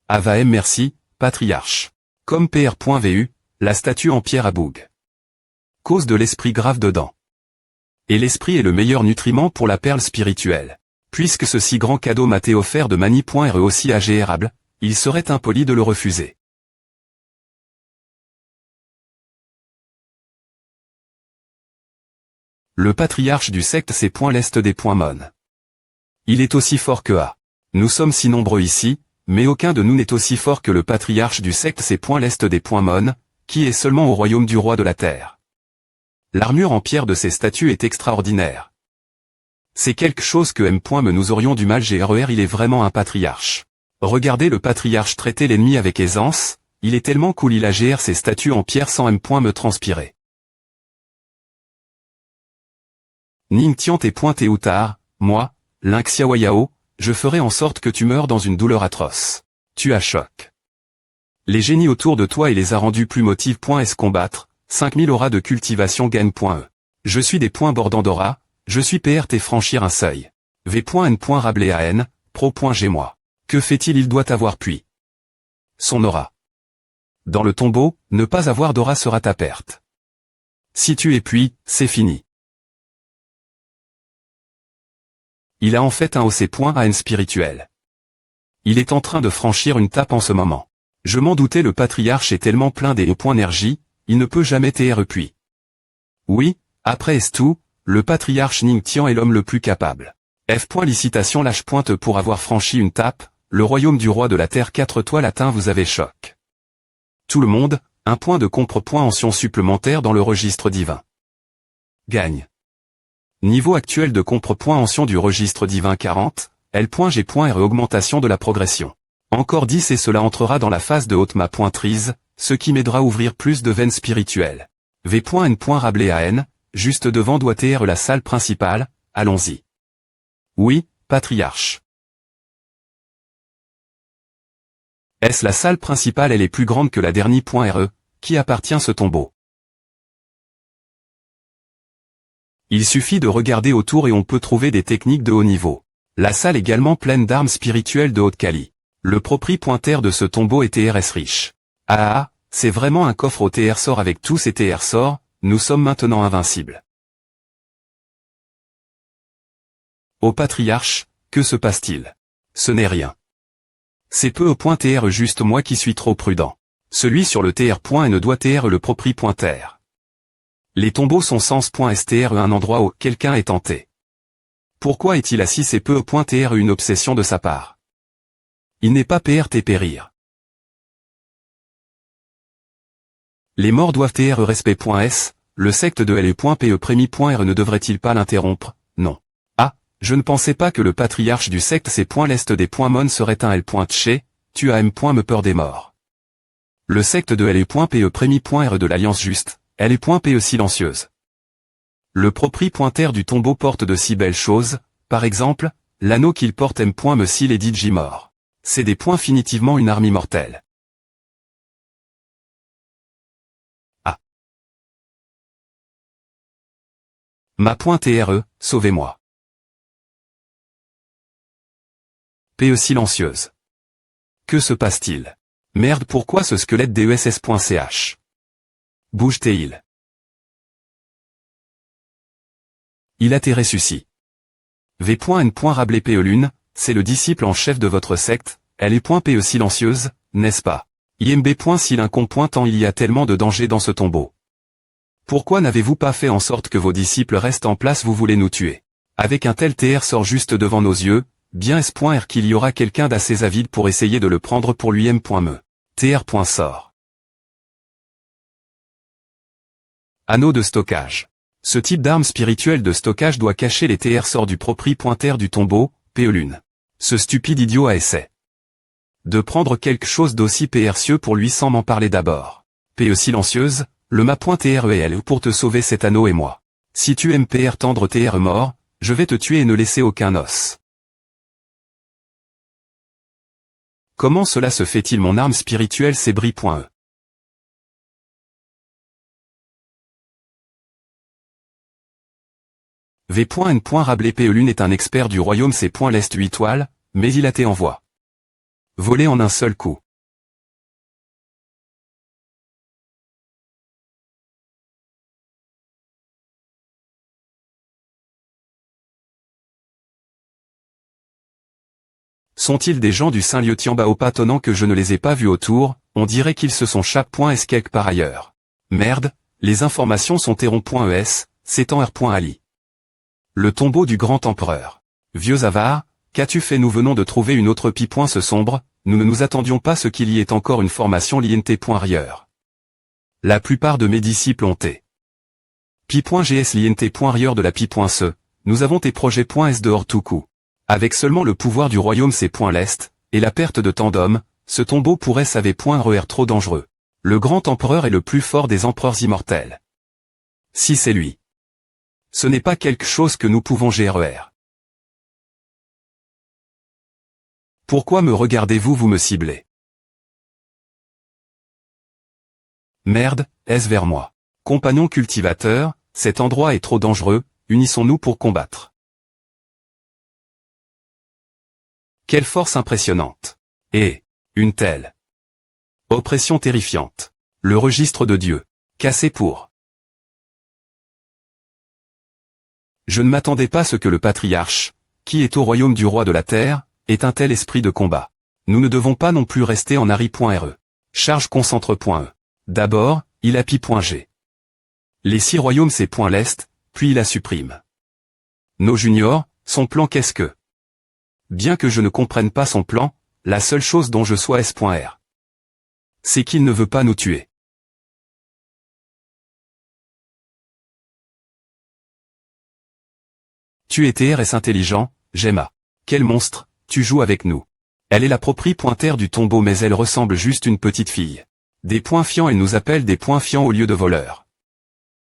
Avaem merci, patriarche. Comme pr.vu, la statue en pierre à boug. Cause de l'esprit grave dedans. Et l'esprit est le meilleur nutriment pour la perle spirituelle. Puisque ce si grand cadeau m'a été offert de mani.re aussi agréable, il serait impoli de le refuser. Le patriarche du secte c'est l'est des mon. Il est aussi fort que A. Nous sommes si nombreux ici, mais aucun de nous n'est aussi fort que le patriarche du secte c'est l'est des mon, qui est seulement au royaume du roi de la terre. L'armure en pierre de ces statues est extraordinaire. C'est quelque chose que M. nous aurions du mal GRER il est vraiment un patriarche. Regardez le patriarche traiter l'ennemi avec aisance, il est tellement cool il a GR ses statues en pierre sans M. me transpirer. Ning Tian t'es pointé ou tard, moi, Lynxiawayao, je ferai en sorte que tu meurs dans une douleur atroce. Tu as choc. Les génies autour de toi et les a rendus plus motive.s combattre, 5000 auras de cultivation gagne.e. Je suis des points bordant d'aura, je suis PRT franchir un seuil. V.N. Rabléan, Pro.G moi. Que fait-il il doit avoir puis. Son aura. Dans le tombeau, ne pas avoir d'aura sera ta perte. Si tu es puis, c'est fini. Il a en fait un OC.AN spirituel. Il est en train de franchir une tape en ce moment. Je m'en doutais le patriarche est tellement plein des points énergie, il ne peut jamais TR puis. Oui, après est tout, le patriarche Ning Tian est l'homme le plus capable. F. Licitation lâche pointe pour avoir franchi une tape, le royaume du roi de la terre 4 toiles atteint vous avez choc. Tout le monde, un point de compre-point supplémentaire dans le registre divin. Gagne. Niveau actuel de compre-point du registre divin 40, L.G.R augmentation de la progression. Encore 10 et cela entrera dans la phase de haute ma pointrise, ce qui m'aidera à ouvrir plus de veines spirituelles. V.N. Rabléan, juste devant doit être la salle principale, allons-y. Oui, patriarche. Est-ce la salle principale elle est plus grande que la dernière.re, qui appartient ce tombeau. Il suffit de regarder autour et on peut trouver des techniques de haut niveau. La salle également pleine d'armes spirituelles de haute qualité. Le propriétaire de ce tombeau est TRS riche. Ah, c'est vraiment un coffre au TR sort avec tous ces TR sorts, nous sommes maintenant invincibles. Au patriarche, que se passe-t-il? Ce n'est rien. C'est peu au point TR juste moi qui suis trop prudent. Celui sur le TR point et ne doit TR le propriétaire. Les tombeaux sont sens.str un endroit où quelqu'un est tenté. Pourquoi est-il assis c'est peu au point TR une obsession de sa part? Il n'est pas PRT périr. Les morts doivent TR respect.s, le secte de LE.PE prémi.R ne devrait-il pas l'interrompre? Non. Ah, je ne pensais pas que le patriarche du secte l'est des mon serait un L.Tché, tu as me peur des morts. Le secte de LE.PE prémi.R de l'Alliance juste, LE.PE silencieuse. Le propriétaire du tombeau porte de si belles choses, par exemple, l'anneau qu'il porte me s'il est dit mort. C'est des points finitivement une arme immortelle. Ah. Ma .TRE, sauvez-moi. PE silencieuse. Que se passe-t-il? Merde, pourquoi ce squelette DESS.ch? Bouge-t-il? Il a tes ressuscits. V.N. Rabelais PE Lune, c'est le disciple en chef de votre secte, elle est .PE silencieuse, n'est-ce pas? IMB. Silincon. Tant il y a tellement de danger dans ce tombeau. Pourquoi n'avez-vous pas fait en sorte que vos disciples restent en place? Vous voulez nous tuer. Avec un tel TR sort juste devant nos yeux, bien S.R qu'il y aura quelqu'un d'assez avide pour essayer de le prendre pour lui M.Me. TR. Sort. Anneau de stockage. Ce type d'arme spirituelle de stockage doit cacher les TR sorts du propriétaire du tombeau, PE Lune. Ce stupide idiot a essayé de prendre quelque chose d'aussi précieux pour lui sans m'en parler d'abord. PE silencieuse, le ma.TREL pour te sauver cet anneau et moi. Si tu aimes PR tendre TR mort, je vais te tuer et ne laisser aucun os. Comment cela se fait-il? Mon arme spirituelle c'est Bri.E. V.N. Rabelais PE Lune est un expert du royaume C. L'Est 8 toiles, mais il a été en voie. Volé en un seul coup. Sont-ils des gens du Saint-Lieu Tianbao? Pas tonnant que je ne les ai pas vus autour, on dirait qu'ils se sont chap.esquec par ailleurs. Merde, les informations sont terron.es, c'est en R.Ali. Le tombeau du grand empereur. Vieux avare, qu'as-tu fait? Nous venons de trouver une autre pie. Ce sombre, nous ne nous attendions pas ce qu'il y ait encore une formation l'INT.Rieur. La plupart de mes disciples ont été. Pi.gs l'INT.Rieur de la Pi.ce, nous avons tes projets.s dehors tout coup. Avec seulement le pouvoir du royaume C. L'Est, et la perte de tant d'hommes, ce tombeau pourrait s'avérer trop dangereux. Le grand empereur est le plus fort des empereurs immortels. Si c'est lui. Ce n'est pas quelque chose que nous pouvons gérer. Pourquoi me regardez-vous? Vous me ciblez. Merde, est-ce vers moi? Compagnon cultivateur, cet endroit est trop dangereux, unissons-nous pour combattre. Quelle force impressionnante. Et, une telle oppression terrifiante. Le registre de Dieu. Cassé pour. Je ne m'attendais pas à ce que le patriarche, qui est au royaume du roi de la terre, ait un tel esprit de combat. Nous ne devons pas non plus rester en Ari.re. Charge concentre.e. D'abord, il a Pi.G. Les 6 royaumes C. L'Est, puis il la supprime. Nos juniors, son plan qu'est-ce que? Bien que je ne comprenne pas son plan, la seule chose dont je sois S.R. c'est qu'il ne veut pas nous tuer. Tu es TRS intelligent, Gemma. Quel monstre, tu joues avec nous. Elle est la propriétaire du tombeau mais elle ressemble juste une petite fille. Des points fiants elle nous appelle des points fiants au lieu de voleurs.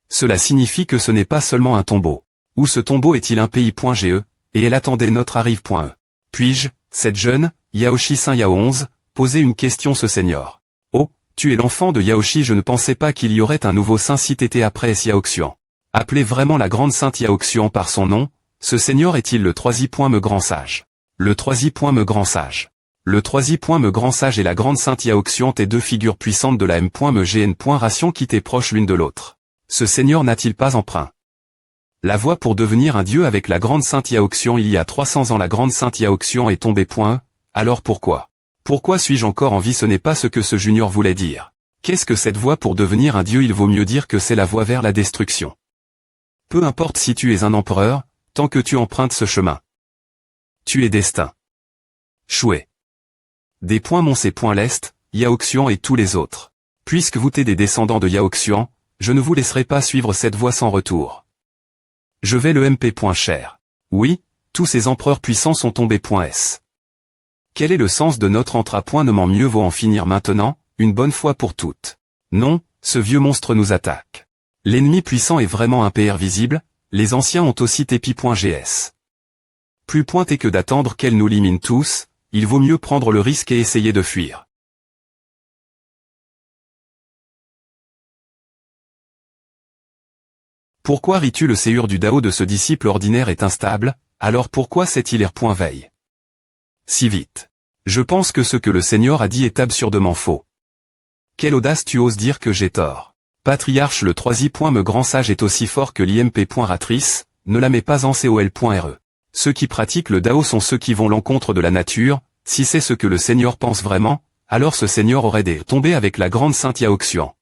Cela signifie que ce n'est pas seulement un tombeau. Où ce tombeau est-il un pays.ge, et elle attendait notre arrive.e. Puis-je, cette jeune, Yaoshi Saint Yao 11, poser une question ce seigneur. Oh, tu es l'enfant de Yaoshi, je ne pensais pas qu'il y aurait un nouveau saint cité après Yaoxian. Appelé vraiment la grande sainte Yaoxian par son nom, ce seigneur est-il le troisième grand sage? Le troisième grand sage. Le troisième grand sage et la grande sainte Yaoxian et deux figures puissantes de la M.MGN. Ration qui étaient proches l'une de l'autre. Ce seigneur n'a-t-il pas emprunt la voie pour devenir un dieu avec la grande sainte Yaoxian? Il y a 300 ans la grande sainte Yaoxian est tombée. Alors pourquoi? Pourquoi suis-je encore en vie? Ce n'est pas ce que ce junior voulait dire. Qu'est-ce que cette voie pour devenir un dieu? Il vaut mieux dire que c'est la voie vers la destruction. Peu importe si tu es un empereur, tant que tu empruntes ce chemin. Tu es destin. Chouet. Des points mon C. L'Est, Yaoxian et tous les autres. Puisque vous êtes des descendants de Yaoxian, je ne vous laisserai pas suivre cette voie sans retour. Je vais le MP. Cher. Oui, tous ces empereurs puissants sont tombés. S. Quel est le sens de notre entrapointement? Mieux vaut en finir maintenant, une bonne fois pour toutes. Non, ce vieux monstre nous attaque. L'ennemi puissant est vraiment un PR visible, les anciens ont aussi Tepi.gs. Plus pointé que d'attendre qu'elle nous élimine tous, il vaut mieux prendre le risque et essayer de fuir. Pourquoi ris-tu? Le séur du Dao de ce disciple ordinaire est instable, alors pourquoi cette hilaire. Veille. Si vite. Je pense que ce que le Seigneur a dit est absurdement faux. Quelle audace tu oses dire que j'ai tort. Patriarche le 3 me grand sage est aussi fort que l'IMP. Ratrice, ne la mets pas en COL.RE. Ceux qui pratiquent le Dao sont ceux qui vont l'encontre de la nature, si c'est ce que le Seigneur pense vraiment, alors ce Seigneur aurait des tombé avec la grande sainte Yao Xuan.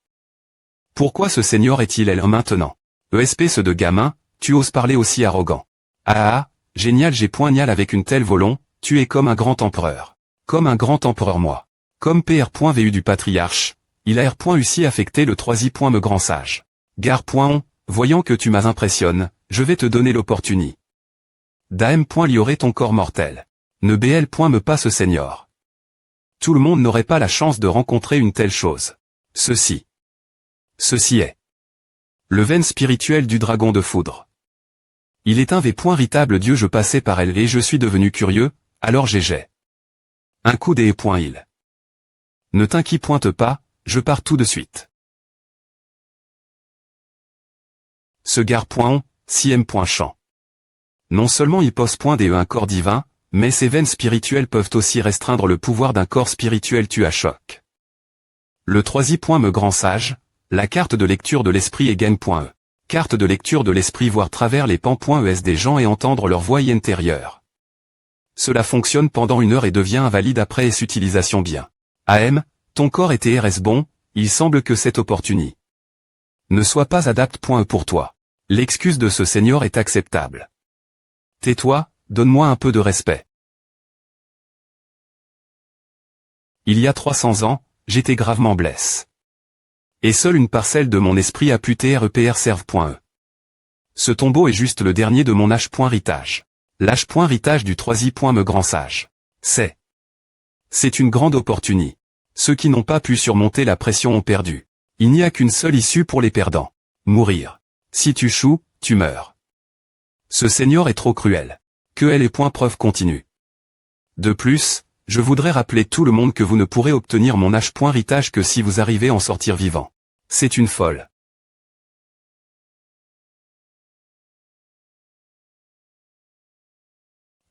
Pourquoi ce Seigneur est-il elle maintenant? ESP ce de gamin, tu oses parler aussi arrogant. Ah, génial j'ai point nial avec une telle volon, tu es comme un grand empereur. Comme un grand empereur moi. Comme PR.VU du patriarche, il a R.UCI affecté le 3 me grand sage. Gare.on, voyant que tu m'as impressionne, je vais te donner l'opportunité. Daem.liorer ton corps mortel. Ne BL. Me passe Seigneur. Tout le monde n'aurait pas la chance de rencontrer une telle chose. Ceci est le veine spirituel du dragon de foudre. Il est un véritable Dieu je passais par elle et je suis devenu curieux, alors j'ai un coup des il. Ne t'inquiète pas, je pars tout de suite. Ce gare.on, si m.champ. Non seulement il pose un corps divin, mais ces veines spirituelles peuvent aussi restreindre le pouvoir d'un corps spirituel tu à choc. Le 3 me grand sage, la carte de lecture de l'esprit est gagne.e. Carte de lecture de l'esprit voir travers les pans.es des gens et entendre leur voix intérieure. Cela fonctionne pendant 1 heure et devient invalide après utilisation bien. AM, ton corps était RS bon, il semble que cette opportunité ne soit pas adapte.e pour toi. L'excuse de ce Seigneur est acceptable. Tais-toi, donne-moi un peu de respect. Il y a 300 ans, j'étais gravement blessé. Et seule une parcelle de mon esprit a pu TREPR serve.e. Ce tombeau est juste le dernier de mon H.ritage. L'H.ritage du 3 me grand sage. C'est une grande opportunité. Ceux qui n'ont pas pu surmonter la pression ont perdu. Il n'y a qu'une seule issue pour les perdants. Mourir. Si tu choues, tu meurs. Ce Seigneur est trop cruel. Que elle est preuve continue. De plus, je voudrais rappeler tout le monde que vous ne pourrez obtenir mon H.ritage que si vous arrivez à en sortir vivant. C'est une folle.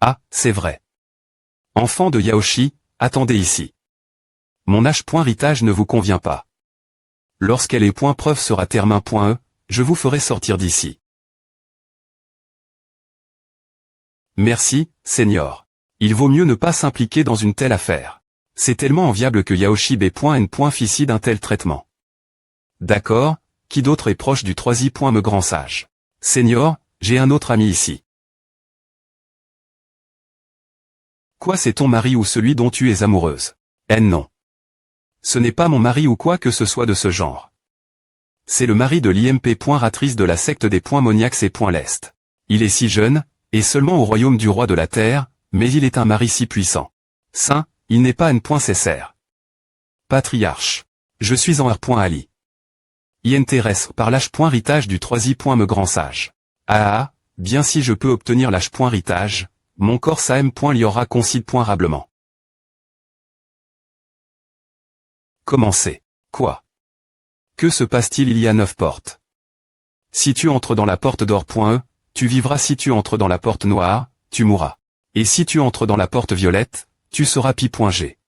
Ah, c'est vrai. Enfant de Yaoshi, attendez ici. Mon H.ritage ne vous convient pas. Lorsqu'elle est preuve sera termin.e, je vous ferai sortir d'ici. Merci, Seigneur. Il vaut mieux ne pas s'impliquer dans une telle affaire. C'est tellement enviable que Yaoshi B.N. fisse d'un tel traitement. D'accord, qui d'autre est proche du 3 me grand sage? Seigneur, j'ai un autre ami ici. Quoi c'est ton mari ou celui dont tu es amoureuse? Non. Ce n'est pas mon mari ou quoi que ce soit de ce genre. C'est le mari de l'IMP. Ratrice de la secte des Moniax et l'Est. Il est si jeune, et seulement au royaume du roi de la terre, mais il est un mari si puissant. Saint, il n'est pas N.Cessaire. Patriarche. Je suis en R.Ali. INTRS par l'H.ritage du 3 me grand sage. Ah, bien si je peux obtenir l'H.ritage, mon corps sa M.liora considérablement. Commencez. Quoi? Que se passe-t-il? Il y a 9 portes. Si tu entres dans la porte d'or.e, tu vivras. Si tu entres dans la porte noire, tu mourras. Et si tu entres dans la porte violette, tu seras pi.g.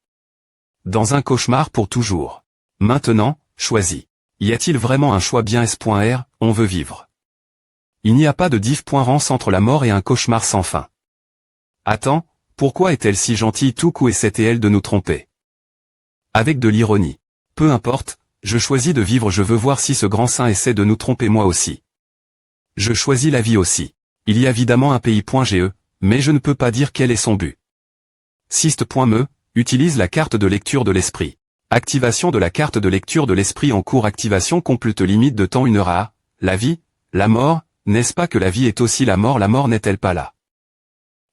Dans un cauchemar pour toujours. Maintenant, choisis. Y a-t-il vraiment un choix bien S.R, on veut vivre. Il n'y a pas de diff.rance entre la mort et un cauchemar sans fin. Attends, pourquoi est-elle si gentille tout coup essaie-t-elle de nous tromper? Avec de l'ironie. Peu importe, je choisis de vivre, je veux voir si ce grand saint essaie de nous tromper moi aussi. Je choisis la vie aussi. Il y a évidemment un pays.ge, mais je ne peux pas dire quel est son but. Sist.me, utilise la carte de lecture de l'esprit. Activation de la carte de lecture de l'esprit en cours. Activation complète limite de temps 1 heure à la vie, la mort, n'est-ce pas que la vie est aussi la mort n'est-elle pas là?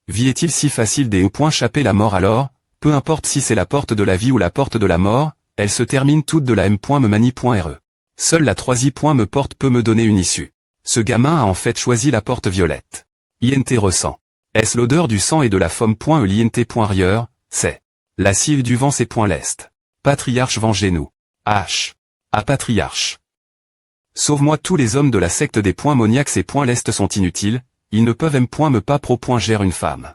Vie est-il si facile d'échapper la mort alors, peu importe si c'est la porte de la vie ou la porte de la mort, elle se termine toute de la m.memani.re. Seule la 3 me porte peut me donner une issue. Ce gamin a en fait choisi la porte violette. INT ressent. Est-ce l'odeur du sang et de la fomme.e l'INT.rieur, c'est la cive du vent c'est l'est. Patriarche vengez-nous. H. À patriarche. Sauve-moi tous les hommes de la secte des Moniax et l'est sont inutiles, ils ne peuvent me pas pro. Gère une femme.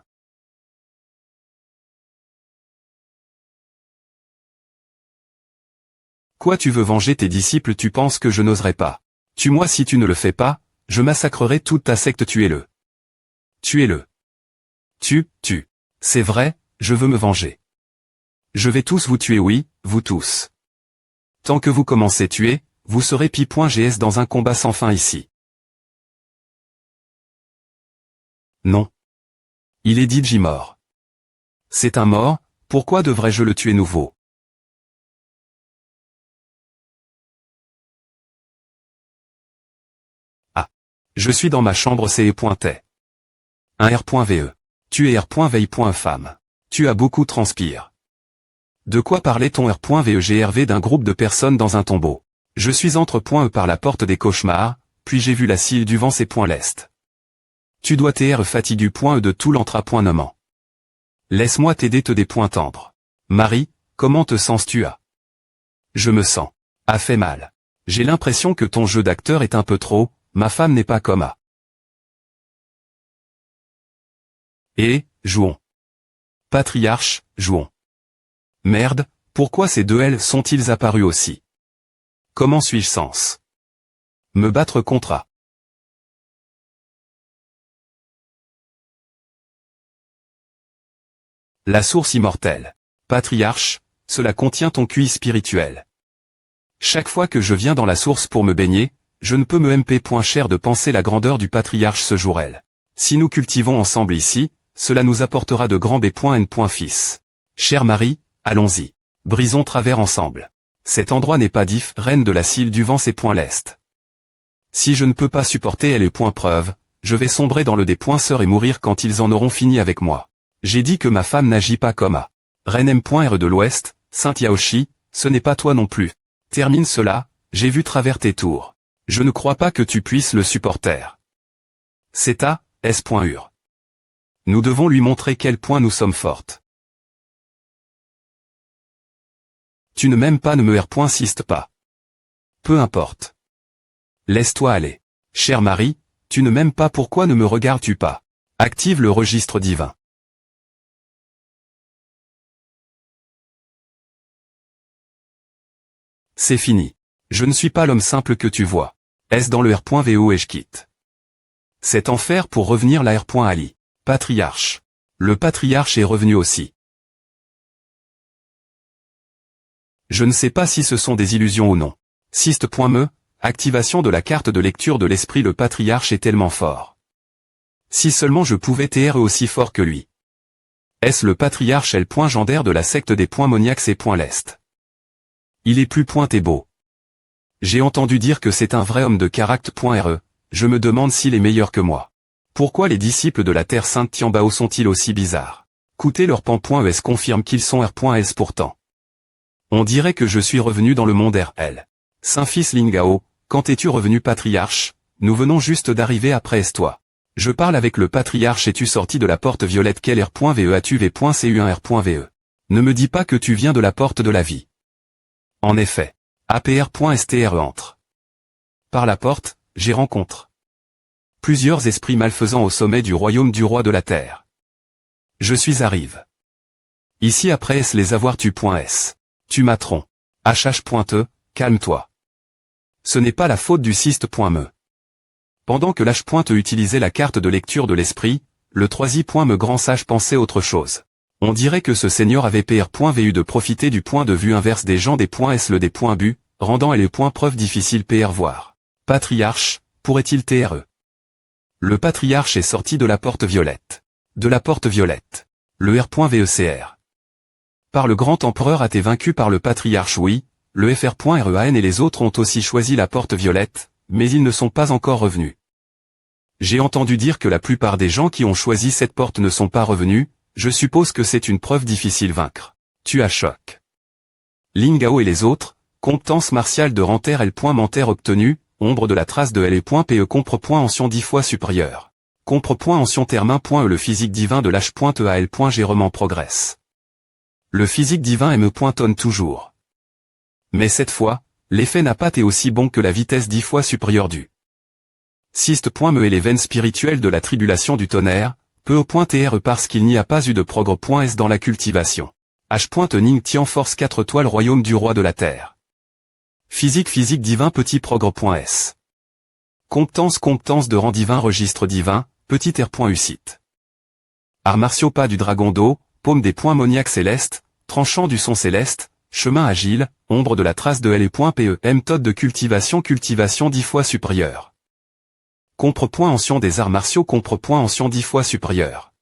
Quoi tu veux venger tes disciples, tu penses que je n'oserais pas. Tue-moi si tu ne le fais pas, je massacrerai toute ta secte, tuez-le. Tuez-le. Tu. C'est vrai, je veux me venger. Je vais tous vous tuer, oui, vous tous. Tant que vous commencez tuer, vous serez pi.gs dans un combat sans fin ici. Non. Il est dit mort. C'est un mort, pourquoi devrais-je le tuer nouveau? Ah. Je suis dans ma chambre C.E. Un R.VE. Tu es R.veille.femme. Tu as beaucoup transpire. De quoi parlait ton R.VE? D'un groupe de personnes dans un tombeau. Je suis entre.E par la porte des cauchemars, puis j'ai vu la cile du vent C.l'est. Tu dois t'être fatigué.E de tout l'entra.nommant. Laisse-moi t'aider te des points tendres. Marie, comment te sens-tu à? Je me sens. A fait mal. J'ai l'impression que ton jeu d'acteur est un peu trop, ma femme n'est pas comme à. Et, jouons. Patriarche, jouons. Merde, pourquoi ces deux L sont-ils apparus aussi? Comment suis-je sens? Me battre contre A. La source immortelle. Patriarche, cela contient ton QI spirituel. Chaque fois que je viens dans la source pour me baigner, je ne peux me cher de penser la grandeur du patriarche ce jour elle. Si nous cultivons ensemble ici, cela nous apportera de grands B.N. Fils. Chère Marie, allons-y. Brisons travers ensemble. Cet endroit n'est pas diff, reine de la cile du vent C.l'est. Si je ne peux pas supporter les points preuve, je vais sombrer dans le D.Sœur et mourir quand ils en auront fini avec moi. J'ai dit que ma femme n'agit pas comme A. Reine M.R de l'Ouest, Saint Yaoshi, ce n'est pas toi non plus. Termine cela, j'ai vu travers tes tours. Je ne crois pas que tu puisses le supporter. C'est A, S.Ur. Nous devons lui montrer quel point nous sommes fortes. Tu ne m'aimes pas, ne me insiste pas. Peu importe. Laisse-toi aller. Chère Marie, tu ne m'aimes pas, pourquoi ne me regardes-tu pas? Active le registre divin. C'est fini. Je ne suis pas l'homme simple que tu vois. Est-ce dans le R.VO et je quitte. C'est enfer pour revenir la R.Ali. Patriarche. Le patriarche est revenu aussi. Je ne sais pas si ce sont des illusions ou non. Sist.me, activation de la carte de lecture de l'esprit, le patriarche est tellement fort. Si seulement je pouvais être aussi fort que lui. Est-ce le patriarche L.Gendaire de la secte des Moniacs C.l'est? Il est plus pointé beau. J'ai entendu dire que c'est un vrai homme de caractère.re, je me demande s'il est meilleur que moi. Pourquoi les disciples de la Terre Sainte Tianbao sont-ils aussi bizarres? Coûter leur pan.es confirme qu'ils sont R.S pourtant. On dirait que je suis revenu dans le monde RL. Saint-Fils Lingao, quand es-tu revenu patriarche? Nous venons juste d'arriver après toi. Je parle avec le patriarche, es-tu sorti de la porte violette? Quel R.VE as-tu V.cu1 R.VE? Ne me dis pas que tu viens de la porte de la vie. En effet. APR.STRE entre. Par la porte, j'y rencontre plusieurs esprits malfaisants au sommet du royaume du roi de la terre. Je suis arrive. Ici après S les avoir tu.S. Tu matron. HH.E, calme-toi. Ce n'est pas la faute du Sist.me. Pendant que l'H.E utilisait la carte de lecture de l'esprit, le troisi.me grand sage pensait autre chose. On dirait que ce seigneur avait PR.VU de profiter du point de vue inverse des gens des .S le des .bu, rendant les points preuves difficiles PR voir. Patriarche, pourrait-il TRE? Le patriarche est sorti de la porte violette. De la porte violette. Le R.VECR. Par le grand empereur a été vaincu par le patriarche, oui, le FR.REAN et les autres ont aussi choisi la porte violette, mais ils ne sont pas encore revenus. J'ai entendu dire que la plupart des gens qui ont choisi cette porte ne sont pas revenus, je suppose que c'est une preuve difficile vaincre. Tu as choc. Lingao et les autres, compétence martiale de Ranter L.Mentaire obtenue, ombre de la trace de L.PE compre.ancien 10 fois supérieur. Compre.ancien termin.e le physique divin de l'H.EAL. Gérement progresse. Le physique divin me pointonne toujours. Mais cette fois, l'effet n'a pas été aussi bon que la vitesse 10 fois supérieure du. Sist.me et les veines spirituelles de la tribulation du tonnerre, PE.TRE parce qu'il n'y a pas eu de progrès.S dans la cultivation. H.Ning Tian force 4 étoiles royaume du roi de la terre. Physique divin petit progrès.s. Compétence de rang divin registre divin, petit r.ucite. Arts martiaux pas du dragon d'eau, paume des points moniaques célestes, tranchant du son céleste, chemin agile, ombre de la trace de L.pe, méthode de cultivation 10 fois supérieure. Compre.ancien des arts martiaux compre.ancien 10 fois supérieur.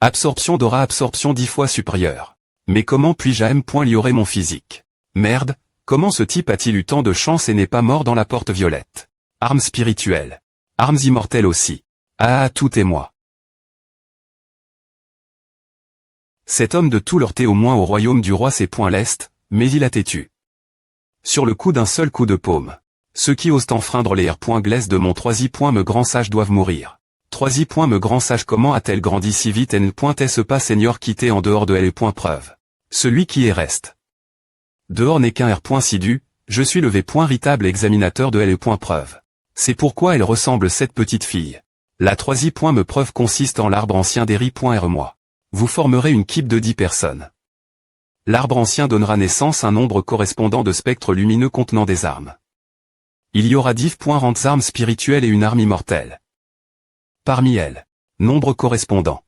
Absorption d'aura absorption 10 fois supérieure. Mais comment puis-je améliorer mon physique? Merde, comment ce type a-t-il eu tant de chance et n'est pas mort dans la porte violette? Armes spirituelles. Armes immortelles aussi. Ah, tout est moi. Cet homme de tout leur thé au moins au royaume du roi c'est point l'est, mais il a têtu. Sur le coup d'un seul coup de paume. Ceux qui osent enfreindre les r.glace de mon 3i. Me grand sage doivent mourir. 3i. Me grand sage comment a-t-elle grandi si vite n.est-ce pas seigneur quitté en dehors de L.preuve. Celui qui est reste. Dehors n'est qu'un r.sidu, je suis le v.ritable examinateur de L.preuve. C'est pourquoi elle ressemble cette petite fille. La 3i. Me preuve consiste en l'arbre ancien d'Eri.r moi. Vous formerez une équipe de 10 personnes. L'arbre ancien donnera naissance à un nombre correspondant de spectres lumineux contenant des armes. Il y aura 10 rangs armes spirituelles et une arme immortelle. Parmi elles, nombre correspondant.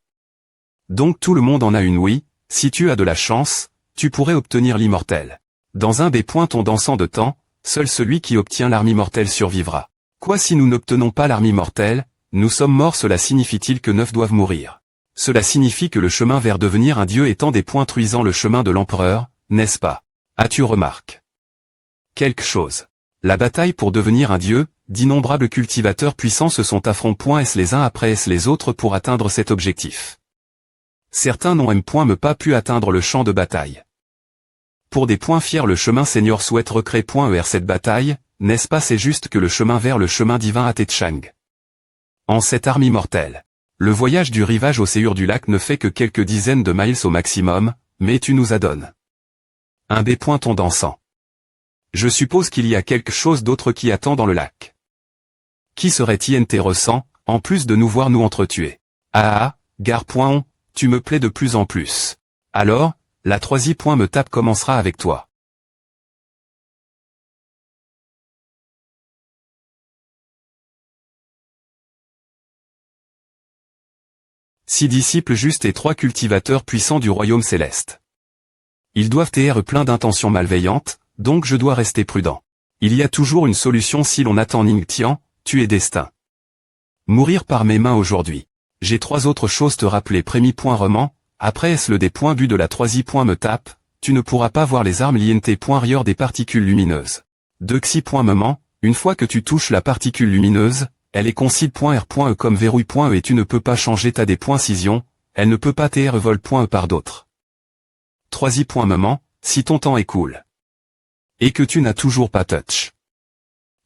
Donc tout le monde en a une oui, si tu as de la chance, tu pourrais obtenir l'immortel. Dans un des points ton dansant de temps, seul celui qui obtient l'arme immortelle survivra. Quoi si nous n'obtenons pas l'arme immortelle, nous sommes morts cela signifie-t-il que 9 doivent mourir? Cela signifie que le chemin vers devenir un dieu étant des points truisant le chemin de l'empereur, n'est-ce pas? As-tu remarqué quelque chose? La bataille pour devenir un dieu, d'innombrables cultivateurs puissants se sont affrontés les uns après les autres pour atteindre cet objectif. Certains n'ont me pas pu atteindre le champ de bataille. Pour des points fiers le chemin seigneur souhaite recréer cette bataille, n'est-ce pas c'est juste que le chemin vers le chemin divin a Chang. En cette arme immortelle. Le voyage du rivage au séur du lac ne fait que quelques dizaines de miles au maximum, mais tu nous adonnes un des points ton dansant. Je suppose qu'il y a quelque chose d'autre qui attend dans le lac. Qui serait-il intéressant, en plus de nous voir nous entretuer? Ah, gare. Tu me plais de plus en plus. Alors, la 3i. Me tape commencera avec toi. Six disciples justes et 3 cultivateurs puissants du royaume céleste. Ils doivent être pleins d'intentions malveillantes, donc je dois rester prudent. Il y a toujours une solution si l'on attend Ningtian, tu es destin. Mourir par mes mains aujourd'hui. J'ai 3 autres choses te rappeler prémis.roman, après est-ce le des points but de la 3i. Me tape, tu ne pourras pas voir les armes lientes. Des particules lumineuses. 2xi. Une fois que tu touches la particule lumineuse, elle est concide.r.e comme verrouille.e et tu ne peux pas changer ta décision, elle ne peut pas vol.e par d'autres. 3i. Si ton temps est cool. Et que tu n'as toujours pas touch.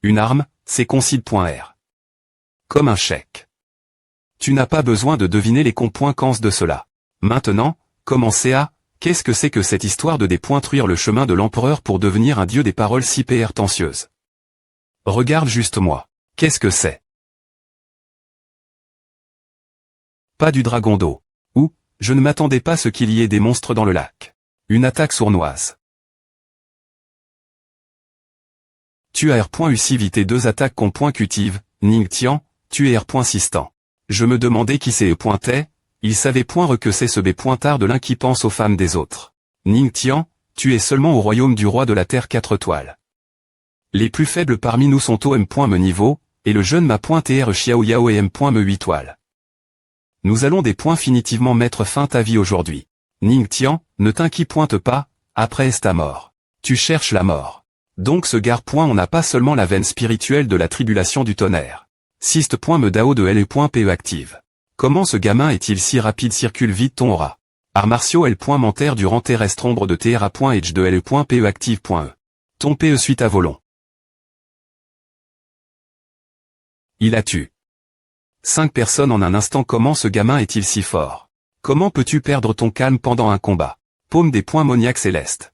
Une arme, c'est concide.r. Comme un chèque. Tu n'as pas besoin de deviner les conséquences de cela. Maintenant, commencez à, qu'est-ce que c'est que cette histoire de dépointruire le chemin de l'empereur pour devenir un dieu des paroles si prétentieuses? Regarde juste moi. Qu'est-ce que c'est? Pas du dragon d'eau. Ou, je ne m'attendais pas à ce qu'il y ait des monstres dans le lac. Une attaque sournoise. Tu as R.ucivité 2 attaques cultive, Ningtian, tu es R.sistant. Je me demandais qui c'est pointait, il savait que c'est ce B.tard de l'un qui pense aux femmes des autres. Ningtian, tu es seulement au royaume du roi de la terre 4 étoiles. Les plus faibles parmi nous sont au M.me niveau, et le jeune m'a pointé R. Xiao Yao et M.me 8 étoiles. Nous allons définitivement mettre fin à ta vie aujourd'hui. Ningtian, ne t'inquiète pas, après est ta mort. Tu cherches la mort. Donc ce gare. On n'a pas seulement la veine spirituelle de la tribulation du tonnerre. Siste. Me dao de L.pe active. Comment ce gamin est-il si rapide circule vite ton aura. Arts martiaux L.mentaire durant terrestre ombre de TRA.edge de L.pe active.e. Ton PE suite à volon. Il a tué 5 personnes en un instant. Comment ce gamin est-il si fort? Comment peux-tu perdre ton calme pendant un combat? Paume des points moniaques célestes.